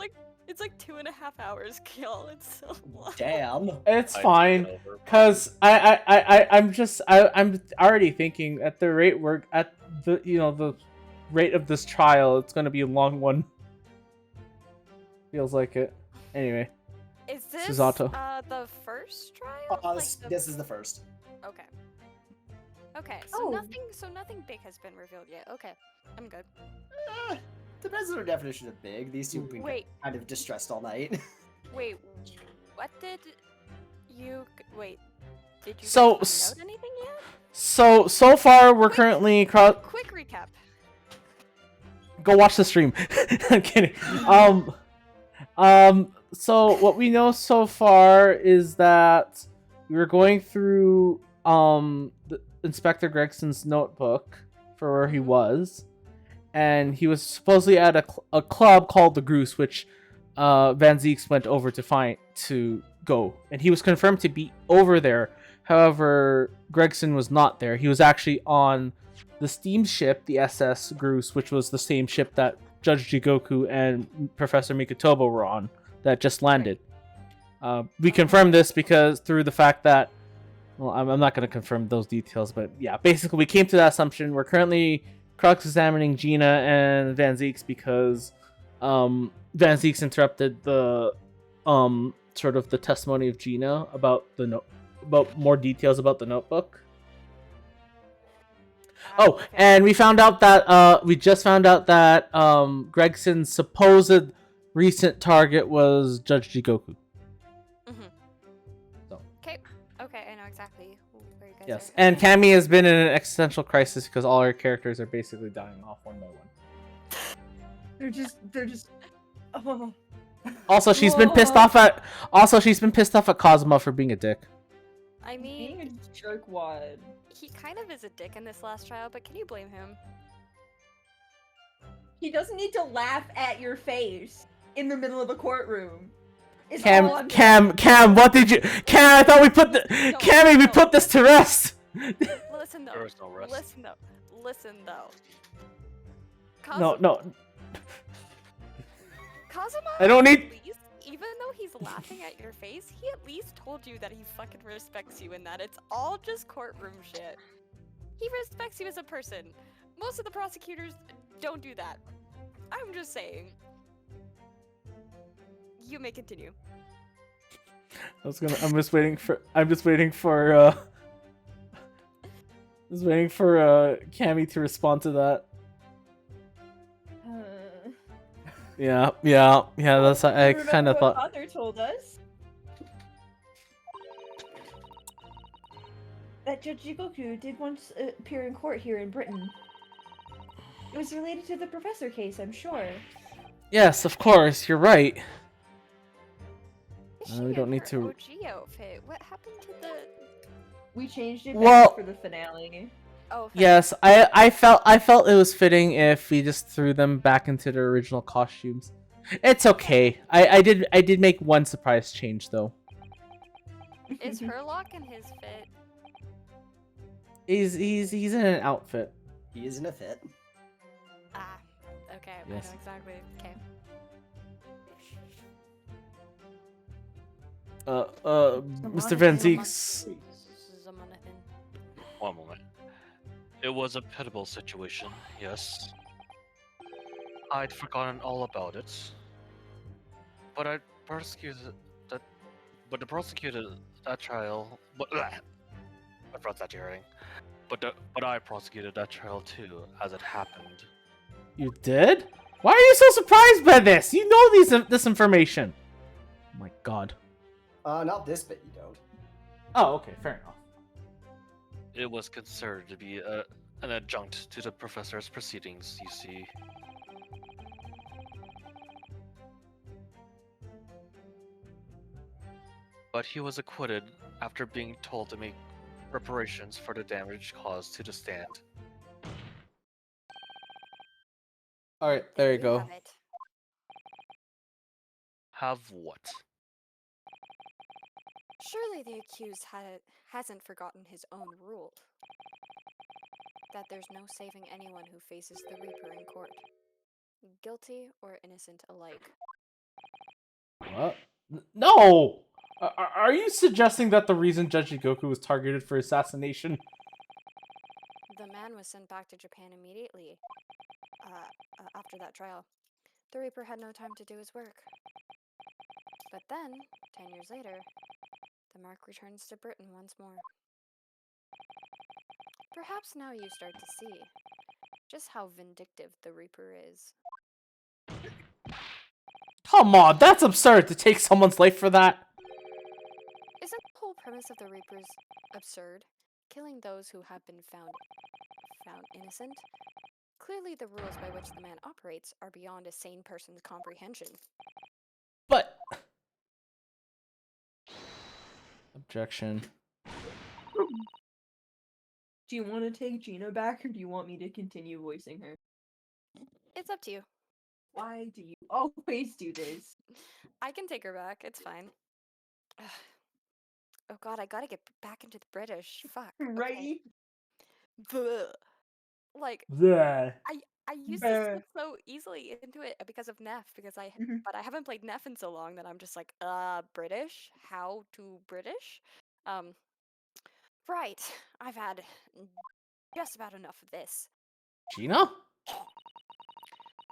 It's like 2.5 hours, Kill. It's so long. Damn. It's I fine. took it over. Cause I'm already thinking at the rate we're at the rate of this trial, it's gonna be a long one. Feels like it. Anyway. Is this Susato. The first trial? This is the first. Okay. Okay. So Oh. nothing big has been revealed yet. Okay. I'm good. Depends on our definition of big. These two have been Wait. kind of distressed all night. Wait. What did you wait? Did you So, guys note anything yet? So far we're currently Quick recap. go watch the stream. I'm kidding. So what we know so far is that we were going through the Inspector Gregson's notebook for where he was, and he was supposedly at a club called the Goose, which Van Zieks went over to go, and he was confirmed to be over there. However, Gregson was not there. He was actually on the steamship, the SS Goose, which was the same ship that Judge Jigoku and Professor Mikotobo were on, that just landed. We confirmed this because through the fact that, well, I'm not going to confirm those details, but yeah, basically we came to that assumption. We're currently cross-examining Gina and Van Zieks because Van Zieks interrupted the sort of the testimony of Gina about about more details about the notebook. Oh, and we found out that we just found out that Gregson's supposed recent target was Judge Jigoku. So. Okay, I know exactly where you guys Yes, are. and Cammy has been in an existential crisis because all her characters are basically dying off one by one. They're just. Oh. Also, she's been pissed off at. Also, she's been pissed off at Cosmo for being a dick. I mean, Being a jerkwad. he kind of is a dick in this last trial, but can you blame him? He doesn't need to laugh at your face in the middle of a courtroom. It's all I'm Cam, what did you? Cam, I thought we put the. Cammy, we put this to rest. Listen though. There is no rest. Listen though. No. Kazuma, I don't need- at least, even though he's laughing at your face, he at least told you that he fucking respects you and that it's all just courtroom shit. He respects you as a person. Most of the prosecutors don't do that. I'm just saying. You may continue. I'm just waiting for Cammy to respond to that. Yeah. That's I kind of Remember what thought. Father told us that Judge Jigoku did once appear in court here in Britain. It was related to the professor case, I'm sure. Yes, of course. You're right. Is we she don't in need her to- OG outfit? What happened to the? We changed it Well- back for the finale. Oh. Yes, I felt it was fitting if we just threw them back into their original costumes. It's okay. I did make one surprise change though. Is Herlock in his fit? He's in an outfit. He is in a fit. Ah. Okay. Yes. I know exactly. Okay. Mr. Van Zeeks. Zamonathan. One moment. It was a pitiable situation, yes. I'd forgotten all about it. But I prosecuted that. But the prosecuted that trial. But I brought that hearing. But I prosecuted that trial too, as it happened. You did? Why are you so surprised by this? You know this information. Oh my god. Not this bit, you don't. Oh, okay, fair enough. It was considered to be an adjunct to the professor's proceedings, you see. But he was acquitted after being told to make reparations for the damage caused to the stand. Alright, there you go. Have it. Have what? Surely the accused hasn't forgotten his own rule. That there's no saving anyone who faces the Reaper in court. Guilty or innocent alike. What? No! Are you suggesting that the reason Judge Goku was targeted for assassination? The man was sent back to Japan immediately after that trial. The Reaper had no time to do his work. But then, 10 years later, the mark returns to Britain once more. Perhaps now you start to see just how vindictive the Reaper is. Come on, that's absurd to take someone's life for that. Isn't the whole premise of the Reapers absurd? Killing those who have been found innocent? Clearly the rules by which the man operates are beyond a sane person's comprehension. But... Objection. Do you want to take Gina back, or do you want me to continue voicing her? It's up to you. Why do you always do this? I can take her back, it's fine. Ugh. Oh god, I gotta get back into the British. Fuck. Right? Okay. Bleh. Like, Yeah. I used to slip so easily into it because of Neff, but I haven't played Neff in so long that I'm just like, British? How to British? Right. I've had just about enough of this. Gina?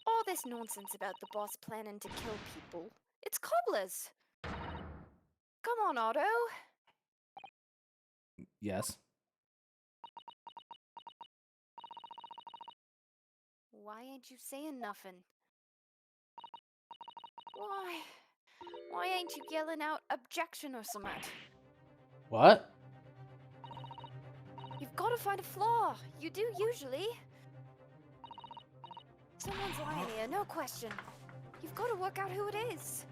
All this nonsense about the boss planning to kill people. It's cobblers. Come on, Otto. Yes. Why ain't you saying nothing? Why ain't you yelling out objection or something? What? You've got to find a flaw. You do usually. Someone's lying here, no question. You've got to work out who it is.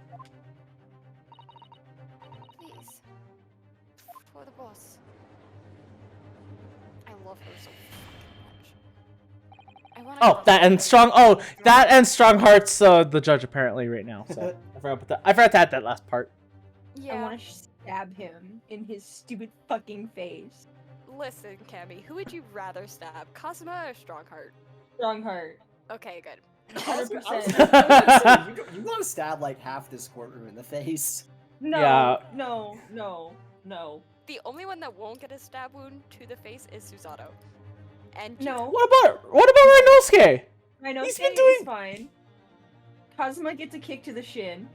Please. For the boss. I love her so fucking much. Oh, that and Strong Heart's the judge apparently right now. So I forgot to add that last part. Yeah. I want to stab him in his stupid fucking face. Listen, Cammy, who would you rather stab, Cosima or Strongheart? Strongheart. Okay, good. 100%. You want to stab like half this courtroom in the face? No, Yeah. no. The only one that won't get a stab wound to the face is Susato. And No, What about Rinosuke? I know He's been is doing- fine. Kazuma gets a kick to the shin.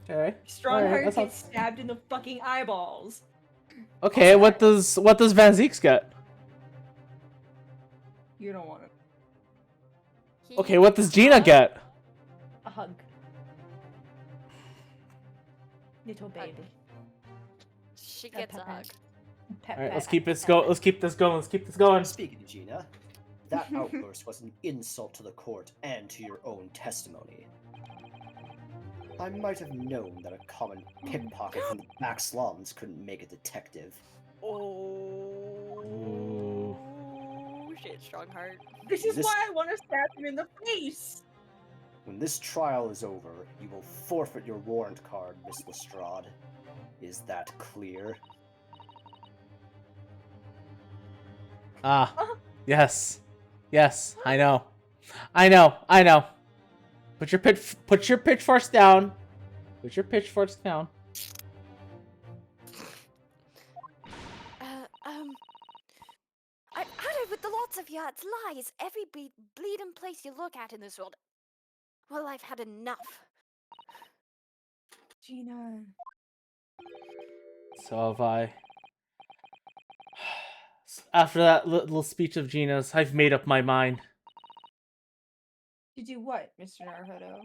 Okay. Strongheart Alright, that gets sounds- stabbed in the fucking eyeballs. Okay, what does Van Zieks get? You don't want it. he Okay, what does gets Gina hugged. get? A hug. Little baby. She A gets a pet hug. pat. Pet Alright, pat. let's keep this go. Let's keep this going. Let's keep this going. Speaking of Gina, that outburst was an insult to the court and to your own testimony. I might have known that a common pickpocket from the back slums couldn't make a detective. Oh shit, Strongheart. This is This- why I want to stab him in the face. When this trial is over, you will forfeit your warrant card, Miss Lestrade. Is that clear? Ah, yes, yes. I know. I know. Put your pitchforks down. Put your pitchforks down. I had it with the lots of ya. It's lies. Every bleeding place you look at in this world. Well, I've had enough. Gina. So have I. After that little speech of Gina's, I've made up my mind. To do what, Mr. Naruhodo?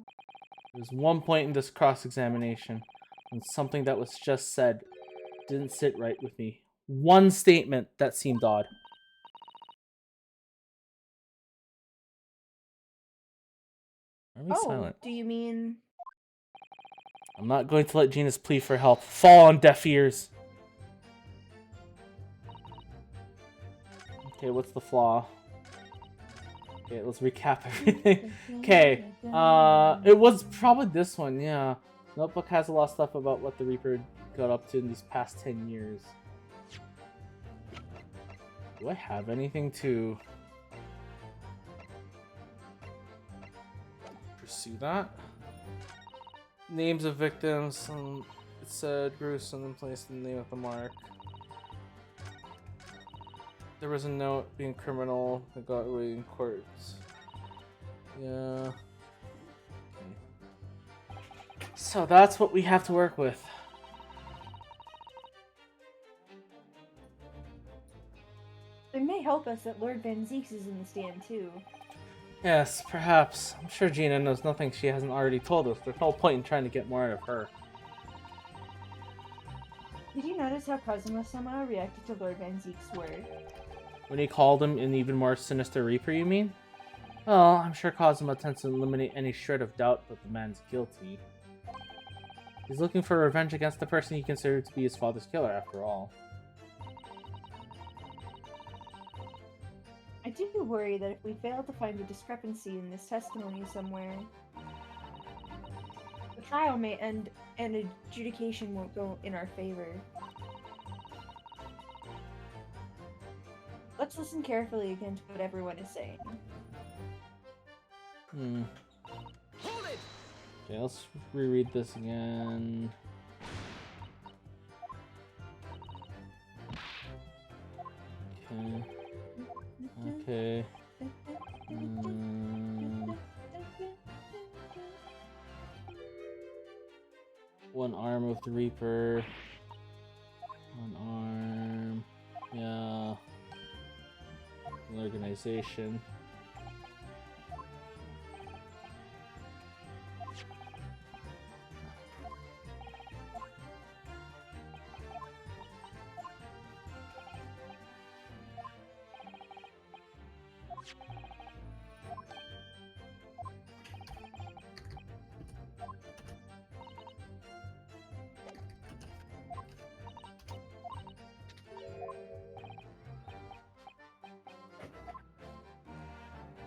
There's one point in this cross-examination when something that was just said didn't sit right with me. One statement that seemed odd. Are we silent? Do you mean... I'm not going to let Gina's plea for help fall on deaf ears. Okay, what's the flaw? Okay, let's recap everything. Okay, it was probably this one, yeah. Notebook has a lot of stuff about what the Reaper got up to in these past 10 years. Do I have anything to pursue that? Names of victims, it said gruesome and placed in the name of the mark. There was a note being criminal that got away in court. Yeah. Okay. So that's what we have to work with. It may help us that Lord Van Zieks is in the stand, too. Yes, perhaps. I'm sure Gina knows nothing she hasn't already told us. There's no point in trying to get more out of her. Did you notice how Kazuma-sama reacted to Lord Van Zieks' word? When he called him an even more sinister Reaper, you mean? Well, I'm sure Kazuma tends to eliminate any shred of doubt that the man's guilty. He's looking for revenge against the person he considered to be his father's killer, after all. I do worry that if we fail to find a discrepancy in this testimony somewhere, the trial may end and adjudication won't go in our favor. Let's listen carefully again to what everyone is saying. Okay, let's reread this again. Okay. Okay. One arm of the Reaper. One arm. Yeah. An organization.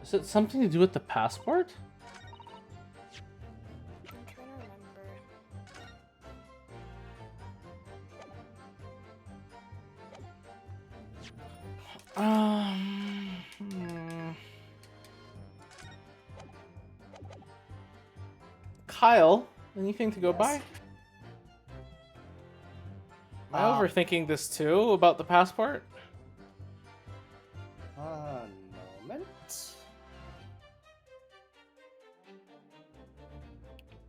Is it something to do with the passport? I'm trying to remember. Kyle, anything to go Yes. by? Am I Um, overthinking this too about the passport?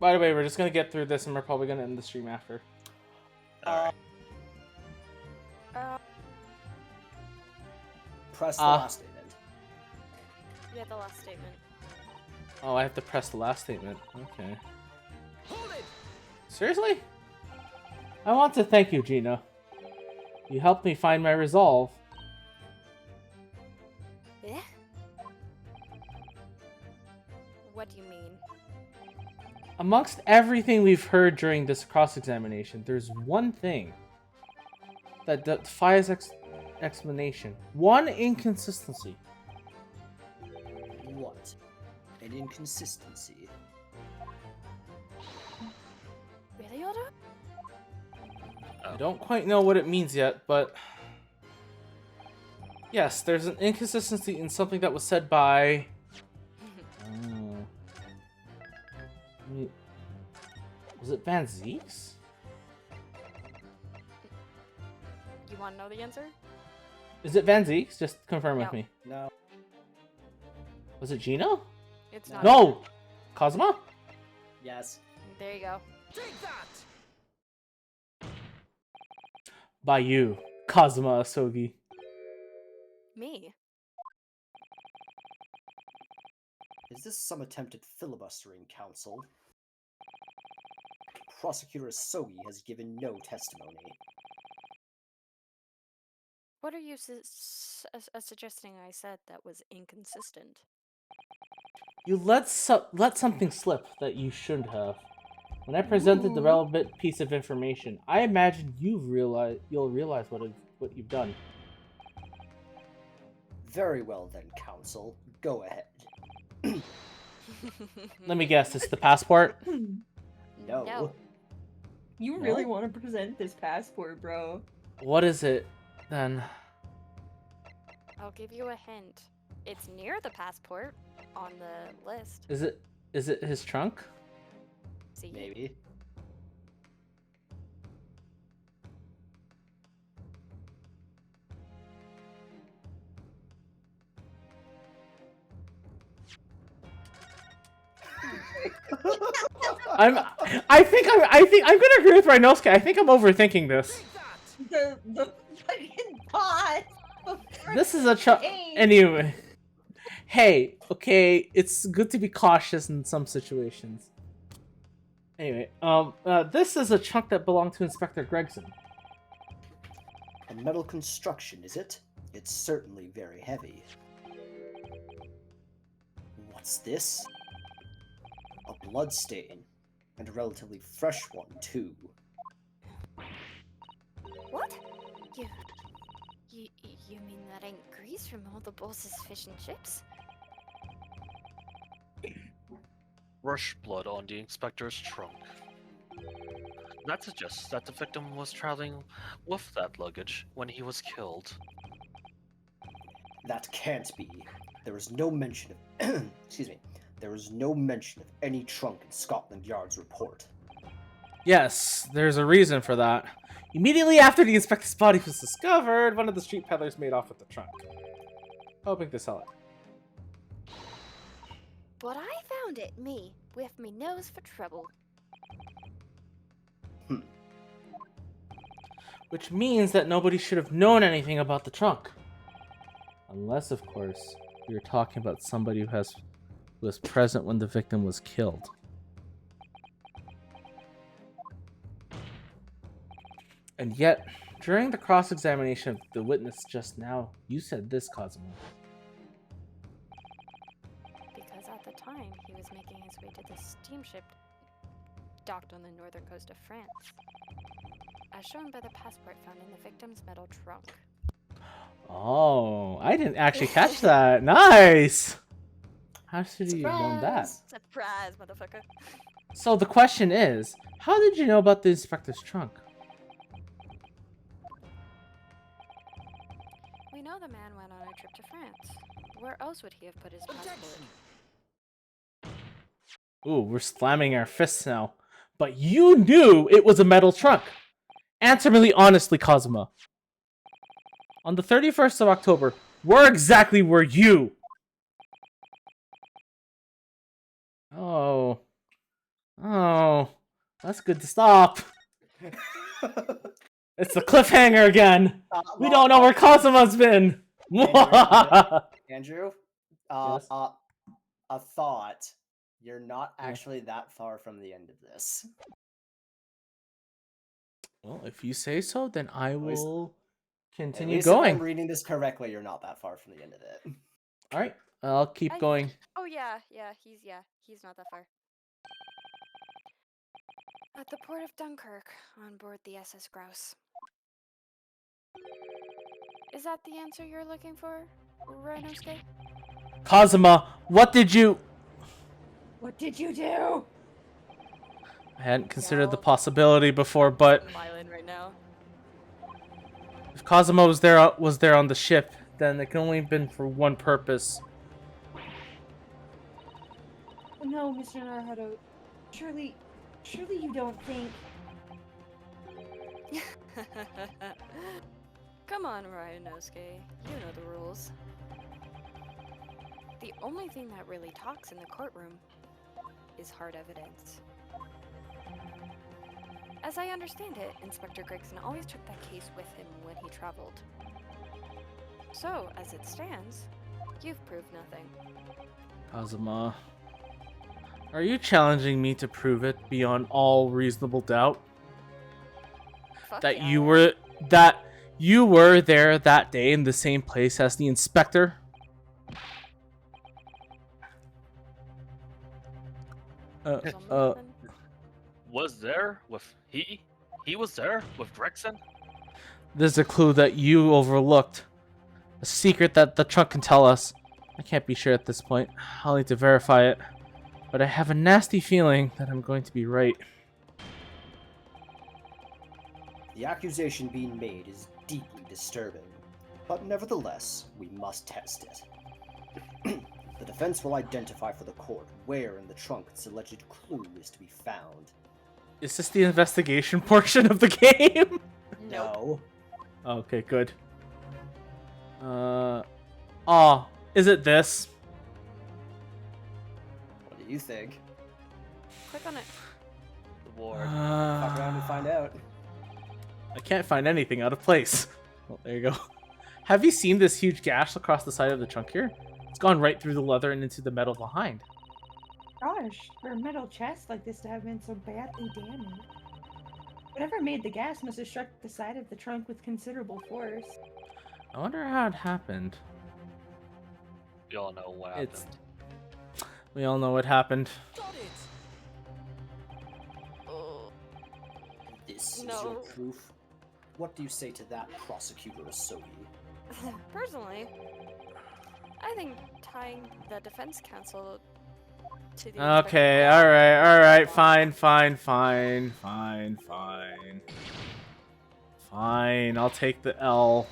By the way, we're just gonna get through this, and we're probably gonna end the stream after. Alright. Press the last statement. Yeah, the last statement. Oh, I have to press the last statement. Okay. Seriously? I want to thank you, Gina. You helped me find my resolve. Yeah? What do you mean? Amongst everything we've heard during this cross-examination, there's one thing that defies explanation. One inconsistency. What? An inconsistency. Really, Oda? I don't quite know what it means yet, but... Yes, there's an inconsistency in something that was said by... Was it Van Zeeks? You want to know the answer? Is it Van Zeeks? Just confirm with No. me. No. Was it Gino? It's not. No! Kazuma? Yes. There you go. By you, Kazuma Asogi. Me? Is this some attempt at filibustering, Counsel? Prosecutor Asogi has given no testimony. What are you suggesting I said that was inconsistent? You let something slip that you shouldn't have. When I presented the relevant piece of information, I imagine you'll realize what you've done. Very well then, Counsel. Go ahead. Let me guess, it's the passport? No. No. You No? really want to present this passport, bro? What is it, then? I'll give you a hint. It's near the passport on the list. Is it his trunk? See? Maybe. I think I'm gonna agree with Rhinosuke. I think I'm overthinking this. The fucking pot. This is a anyway. Hey, okay, it's good to be cautious in some situations. Anyway, this is a chunk that belonged to Inspector Gregson. A metal construction, is it? It's certainly very heavy. What's this? A blood stain. And a relatively fresh one, too. What? You mean that ain't grease from all the boss's fish and chips? Rush blood on the inspector's trunk. That suggests that the victim was traveling with that luggage when he was killed. That can't be. There is no mention of excuse me. There is no mention of any trunk in Scotland Yard's report. Yes, there's a reason for that. Immediately after the inspector's body was discovered, one of the street peddlers made off with the trunk, hoping to sell it. But I found it, me, with me nose for trouble. Which means that nobody should have known anything about the trunk. Unless, of course, you're talking about somebody who was present when the victim was killed. And yet, during the cross-examination of the witness just now, you said this, Cosmo. Because at the time, he was making his way to the steamship docked on the northern coast of France. As shown by the passport found in the victim's metal trunk. Oh, I didn't actually catch that. Nice! How should you have known that? Surprise, motherfucker. So the question is, how did you know about the inspector's trunk? We know the man went on a trip to France. Where else would he have put his passport? Ooh, we're slamming our fists now. But you knew it was a metal trunk! Answer me honestly, Kazuma. On the 31st of October, where exactly were you? Oh. Oh, that's good to stop. It's the cliffhanger again. We don't know where Kazuma's been. Andrew, Yes? a thought. You're not actually that far from the end of this. Well, if you say so, then I least- will At continue least if going. I'm reading this correctly, you're not that far from the end of it. All right, I'll keep going. Oh yeah, he's not that far. At the port of Dunkirk, on board the SS Grouse. Is that the answer you're looking for, Rhinosuke? Kazuma, what did you... What did you do? I hadn't considered the Well, possibility before, but smiling right now. if Kazuma was there on the ship, then it can only have been for one purpose. No, Mr. Naruto. Surely you don't think... Come on, Rhinosuke. You know the rules. The only thing that really talks in the courtroom is hard evidence. As I understand it, Inspector Gregson always took that case with him when he traveled. So, as it stands, you've proved nothing. Kazuma, are you challenging me to prove it beyond all reasonable doubt Fuck that yeah, you were there that day in the same place as the inspector? Something? Was there with he? He was there with Gregson? There's a clue that you overlooked. A secret that the trunk can tell us. I can't be sure at this point. I'll need to verify it. But I have a nasty feeling that I'm going to be right. The accusation being made is deeply disturbing, but nevertheless, we must test it. The defense will identify for the court where in the trunk its alleged clue is to be found. Is this the investigation portion of the game? No. Okay, good. Is it this? What do you think? Click on it. The ward. Fuck around and find out. I can't find anything out of place. Well, there you go. Have you seen this huge gash across the side of the trunk here? It's gone right through the leather and into the metal behind. Gosh, for a metal chest like this to have been so badly damaged. Whatever made the gas must have struck the side of the trunk with considerable force. I wonder how it happened. We all know what happened. We all know what happened. Oh, This is No. your proof? What do you say to that, Prosecutor Asogi? personally, I think tying the defense counsel to the Okay, inspector- alright, fine. Fine, I'll take the L.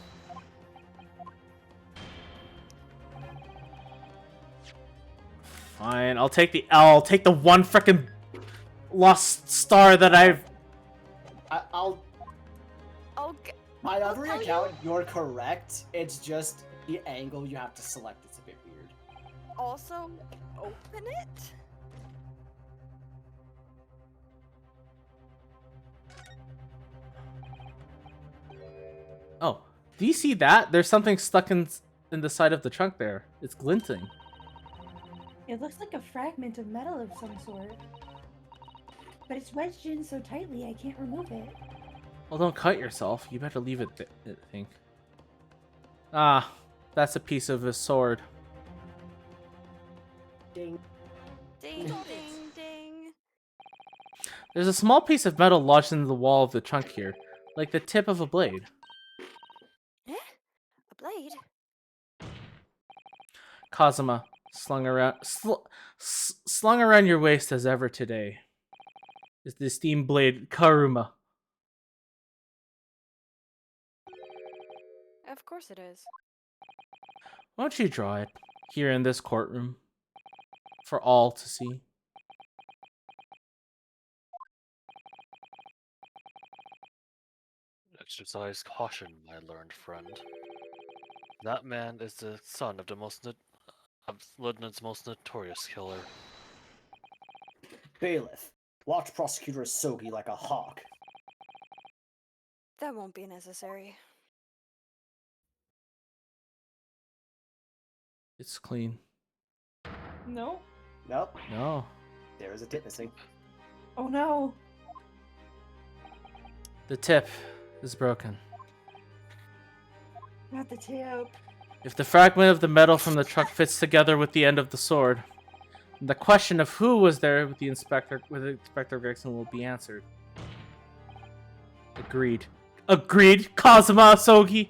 Fine, I'll take the L. I'll take the one frickin' lost star that I've... I'll... I'll g- By I'll every tell you- account, you're correct. It's just the angle you have to select. It's a bit weird. also open it? Oh, do you see that? There's something stuck in the side of the trunk there. It's glinting. It looks like a fragment of metal of some sort. But it's wedged in so tightly I can't remove it. Well, don't cut yourself. You better leave it, I think. Ah, that's a piece of his sword. Ding. Ding, ding, ding. There's a small piece of metal lodged into the wall of the trunk here, like the tip of a blade. Eh? A blade? Kazuma, slung around your waist as ever today, is the steam blade Karuma. Of course it is. Won't you draw it here in this courtroom for all to see? Exercise caution, my learned friend. That man is the son of of London's most notorious killer. Bailiff, Watch Prosecutor Asogi like a hawk. That won't be necessary. It's clean. No. Nope, No. there is a tip missing. Oh no. The tip is broken. Not the tip. If the fragment of the metal from the truck fits together with the end of the sword, the question of who was there with Inspector Gregson will be answered. Agreed. Agreed, Kazuma Asogi!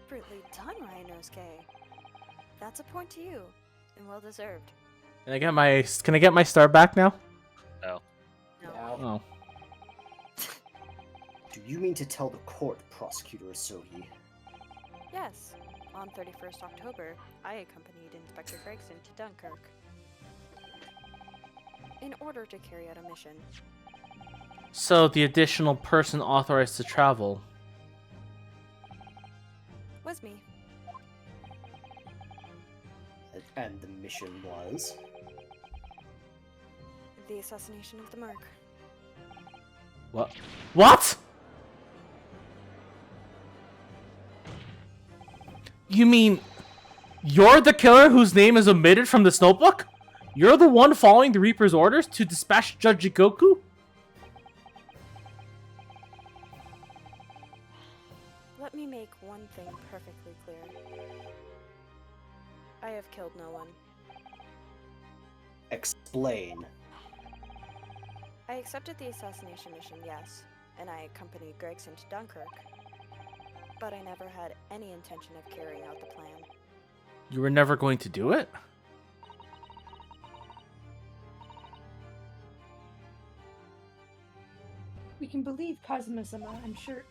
Brutally done, Ryanosuke. That's a point to you, and well deserved. Can I get my star back now? No. No. Now, Oh. do you mean to tell the court, Prosecutor Asogi? Yes. On 31st October, I accompanied Inspector Gregson to Dunkirk in order to carry out a mission. So the additional person authorized to travel. Was me. And the mission was? The assassination of the Merc. What? What? You mean you're the killer whose name is omitted from this notebook? You're the one following the Reaper's orders to dispatch Judge Jigoku? Let me make one thing perfectly clear. I have killed no one. Explain. I accepted the assassination mission, yes, and I accompanied Gregson to Dunkirk. But I never had any intention of carrying out the plan. You were never going to do it? We can believe Kazuma-sama, I'm sure.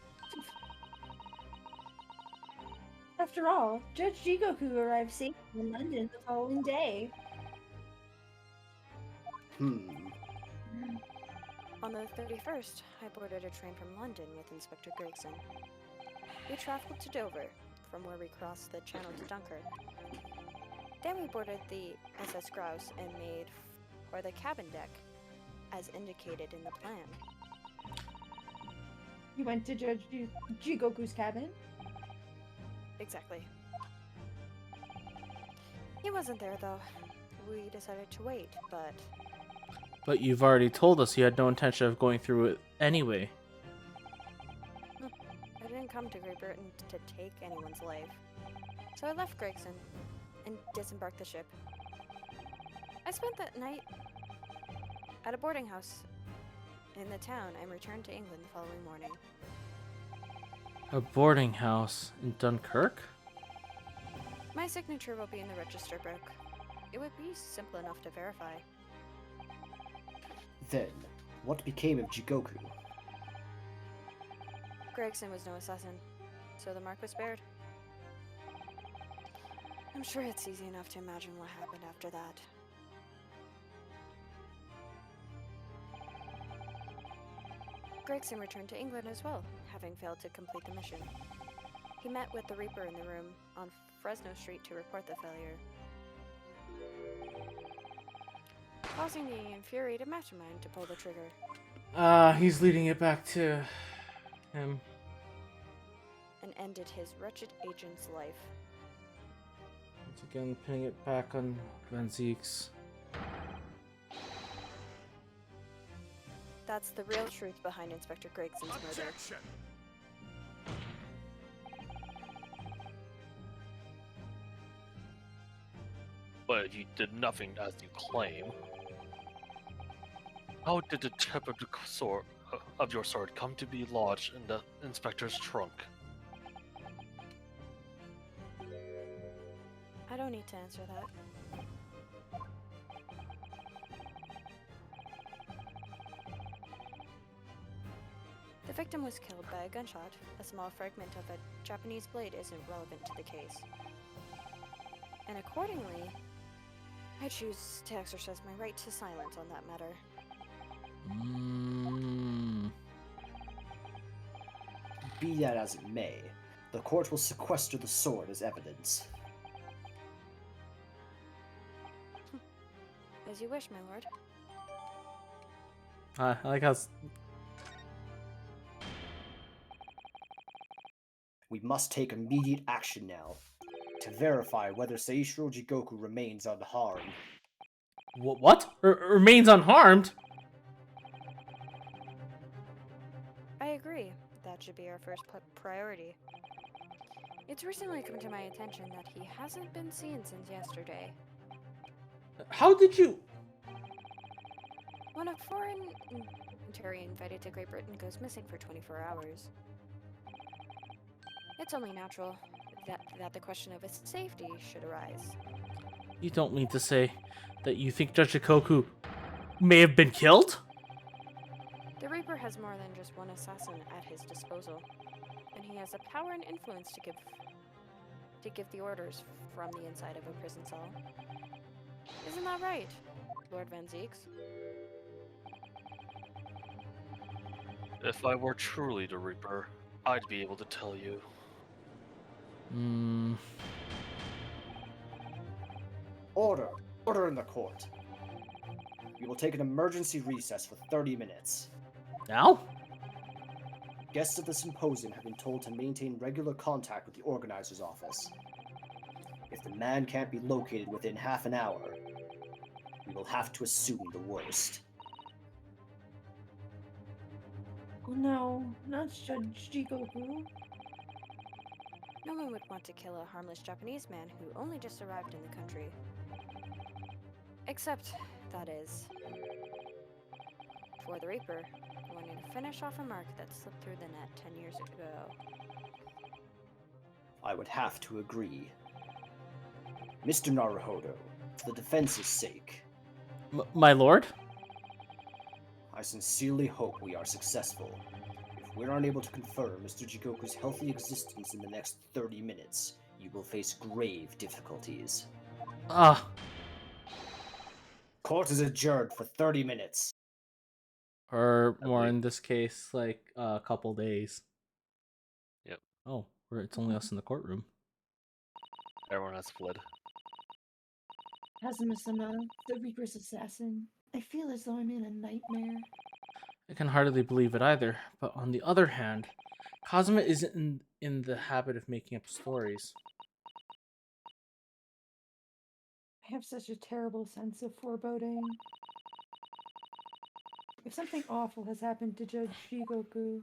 After all, Judge Jigoku arrived safely in London the following day. On the 31st, I boarded a train from London with Inspector Gregson. We traveled to Dover, from where we crossed the channel to Dunkirk. Then we boarded the SS Grouse and made for the cabin deck, as indicated in the plan. You went to Judge Jigoku's cabin? Exactly. He wasn't there, though. We decided to wait, but But you've already told us you had no intention of going through it anyway. I didn't come to Great Britain to take anyone's life. So I left Gregson and disembarked the ship. I spent that night at a boarding house in the town and returned to England the following morning. A boarding house in Dunkirk? My signature will be in the register book. It would be simple enough to verify. Then, what became of Jigoku? Gregson was no assassin, so the mark was spared. I'm sure it's easy enough to imagine what happened after that. Gregson returned to England as well, having failed to complete the mission. He met with the Reaper in the room on Fresno Street to report the failure, causing the infuriated mastermind to pull the trigger He's leading it back to him. and ended his wretched agent's life. Once again, pinning it back on Van Zeeks. That's the real truth behind Inspector Gregson's murder. But you did nothing as you claim. How did the tip of the sword of your sword come to be lodged in the inspector's trunk? I don't need to answer that. The victim was killed by a gunshot. A small fragment of a Japanese blade isn't relevant to the case. And accordingly, I choose to exercise my right to silence on that matter. Be that as it may, the court will sequester the sword as evidence. As you wish, my lord. I like how We must take immediate action now to verify whether Seishiro Jigoku remains unharmed. what? Remains unharmed? I agree. That should be our first priority. It's recently come to my attention that he hasn't been seen since yesterday. How did you? When a foreign dignitary invited to Great Britain goes missing for 24 hours, it's only natural that the question of his safety should arise. You don't mean to say that you think Judge Shikoku may have been killed? The Reaper has more than just one assassin at his disposal, and he has the power and influence to give the orders from the inside of a prison cell. Isn't that right, Lord Van Zeeks? If I were truly the Reaper, I'd be able to tell you. Order! Order in the court. We will take an emergency recess for 30 minutes. Now? Guests of the symposium have been told to maintain regular contact with the organizer's office. If the man can't be located within half an hour, we will have to assume the worst. Oh no, not Judge Jigoku. No one would want to kill a harmless Japanese man who only just arrived in the country. Except, that is, for the Reaper, wanting to finish off a mark that slipped through the net 10 years ago. I would have to agree. Mr. Naruhodo, for the defense's sake, My lord? I sincerely hope we are successful. If we're unable to confirm Mr. Jigoku's healthy existence in the next 30 minutes, you will face grave difficulties. Court is adjourned for 30 minutes. Or more in this case, like a couple days. Yep. Oh, it's only us in the courtroom. Everyone has fled. Kazuma-sama, the Reaper's assassin. I feel as though I'm in a nightmare. I can hardly believe it either, but on the other hand, Kazuma isn't in the habit of making up stories. I have such a terrible sense of foreboding. If something awful has happened to Judge Jigoku,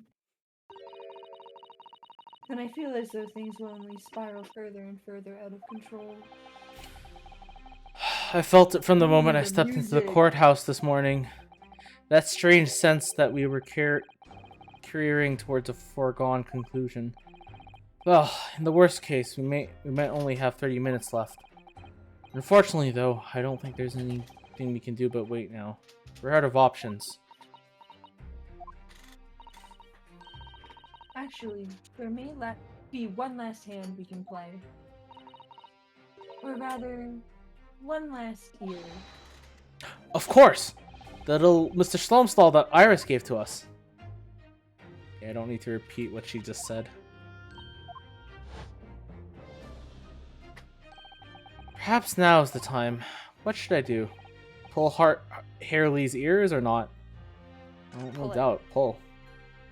then I feel as though things will only spiral further and further out of control. I felt it from the moment I stepped into the courthouse this morning. That strange sense that we were careering towards a foregone conclusion. Well, in the worst case, we might only have 30 minutes left. Unfortunately, though, I don't think there's anything we can do but wait now. We're out of options. Actually, there may be one last hand we can play. Or rather, one last ear. Of course! That little Mr. Slumstall that Iris gave to us. Okay, I don't need to repeat what she just said. Perhaps now is the time. What should I do? Pull Harley's ears or not? Oh, no doubt. Pull.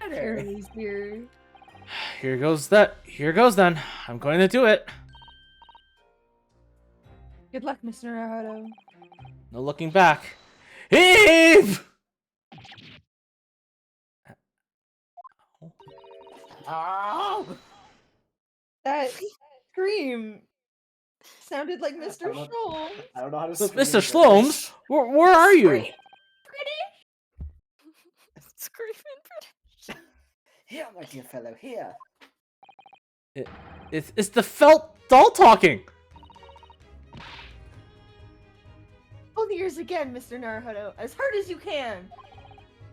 Harley's ear. Here goes then. I'm going to do it. Good luck, Mr. Naruhodo. No looking back. Heave! Oh! That scream sounded like Mr. Schultz. I don't know how to So, scream Mr. this. Slums, where are you? Screaming British. Here, my dear fellow, here. It's the felt doll talking. Pull the ears again, Mr. Naruhodo, as hard as you can.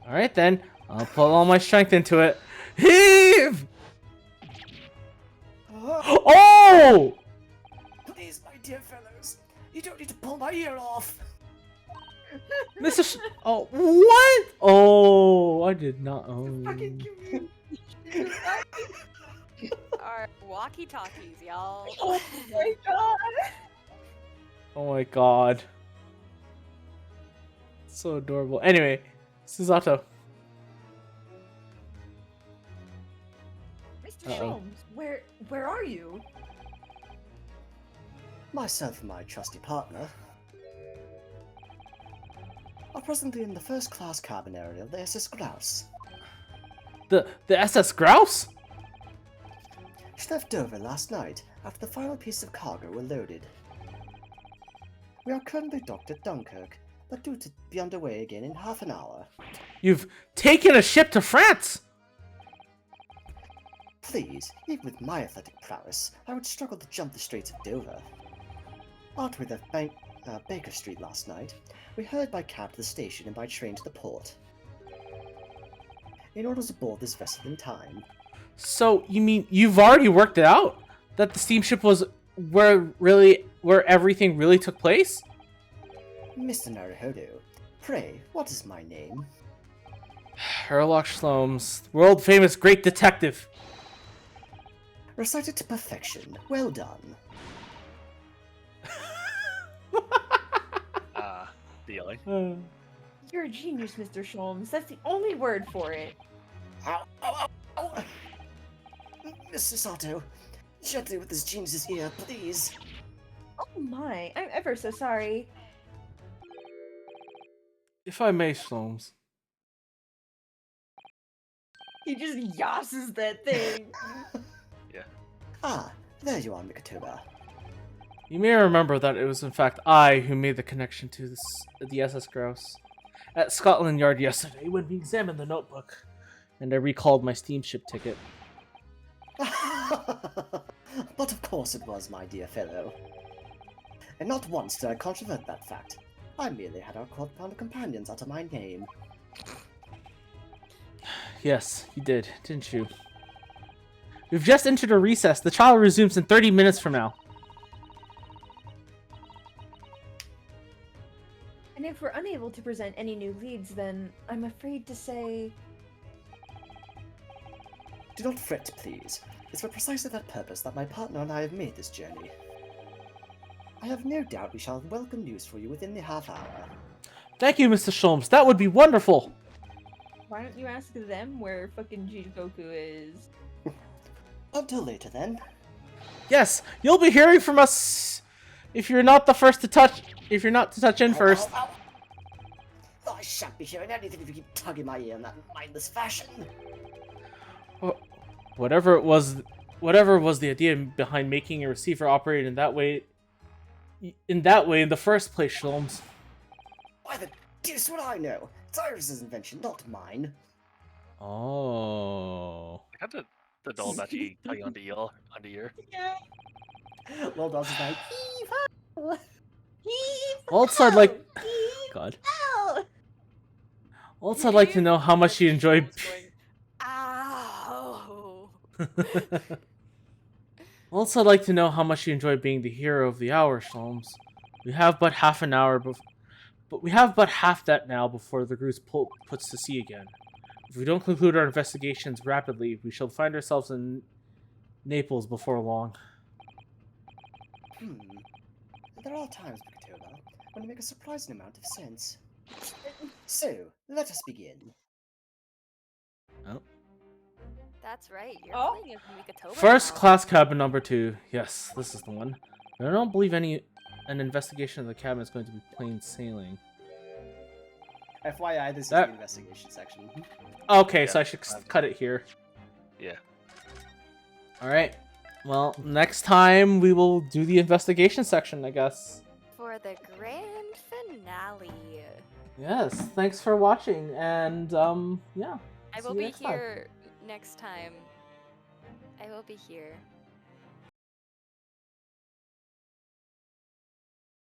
All right then, I'll put all my strength into it. Heave! Oh! Please, my dear fellows, you don't need to pull my ear off. Oh, what? Oh, I did not. Oh. Fucking community. Our walkie-talkies, y'all. Oh my god. Oh my god. So adorable. Anyway, Susato. Mr. Uh-oh. Sholmes, where are you? Myself and my trusty partner are presently in the first-class cabin area of the SS Grouse. The SS Grouse? She left Dover last night after the final piece of cargo were loaded. We are currently docked at Dunkirk, but due to be underway again in half an hour. You've taken a ship to France! Please, even with my athletic prowess, I would struggle to jump the Straits of Dover. After we left Baker Street last night, we hurried by cab to the station and by train to the port, in order to board this vessel in time. So, you mean you've already worked it out? That the steamship was where everything really took place? Mr. Naruhodo, pray, what is my name? Herlock Sholmes, world-famous great detective. Recited to perfection. Well done. The yelling. You're a genius, Mr. Sholmes. That's the only word for it. Ow, ow, ow, ow. Mr. Sato, gently with this genius's ear, please. Oh my, I'm ever so sorry. If I may, Sholmes. He just yasses that thing. Ah, there you are, Mikotoba. You may remember that it was in fact I who made the connection to the SS Grouse at Scotland Yard yesterday when we examined the notebook, and I recalled my steamship ticket. But of course it was, my dear fellow. And not once did I controvert that fact. I merely had our correspondent companions utter my name. Yes, you did, didn't you? We've just entered a recess. The trial resumes in 30 minutes from now. And if we're unable to present any new leads, then I'm afraid to say... Do not fret, please. It's for precisely that purpose that my partner and I have made this journey. I have no doubt we shall have welcome news for you within the half hour. Thank you, Mr. Sholmes. That would be wonderful. Why don't you ask them where fucking Jigoku is? Until later, then. Yes, you'll be hearing from us if you're not the first to touch. If you're not to touch in first. Ow, ow. I shan't be hearing anything if you keep tugging my ear in that mindless fashion. Whatever was the idea behind making a receiver operate in that way in the first place, Sholmes. Why the deuce would I know? It's Iris's invention, not mine. Oh. I got the doll that you tugging on the ear. Yeah. Well, dog's is like, Also, I'd like... God. Also, I'd like to know how much you enjoy... Ow! Also, I'd like to know how much you enjoy being the hero of the hour, Sholmes. We have but half an hour, but we have but half that now before the Groose puts to sea again. If we don't conclude our investigations rapidly, we shall find ourselves in Naples before long. There are times, Mikotoba, when you make a surprising amount of sense. So, let us begin. Oh. That's right. You're Oh. playing as Mikotoba First now. class cabin number 2. Yes, this is the one. I don't believe an investigation of the cabin is going to be plain sailing. FYI, this is That- the investigation section. Okay, so Yeah. I should cut it here. Yeah. Alright. Well, next time we will do the investigation section, I guess. For the grand finale. Yes, thanks for watching, and, yeah. I See will you be next time. here next time. I will be here.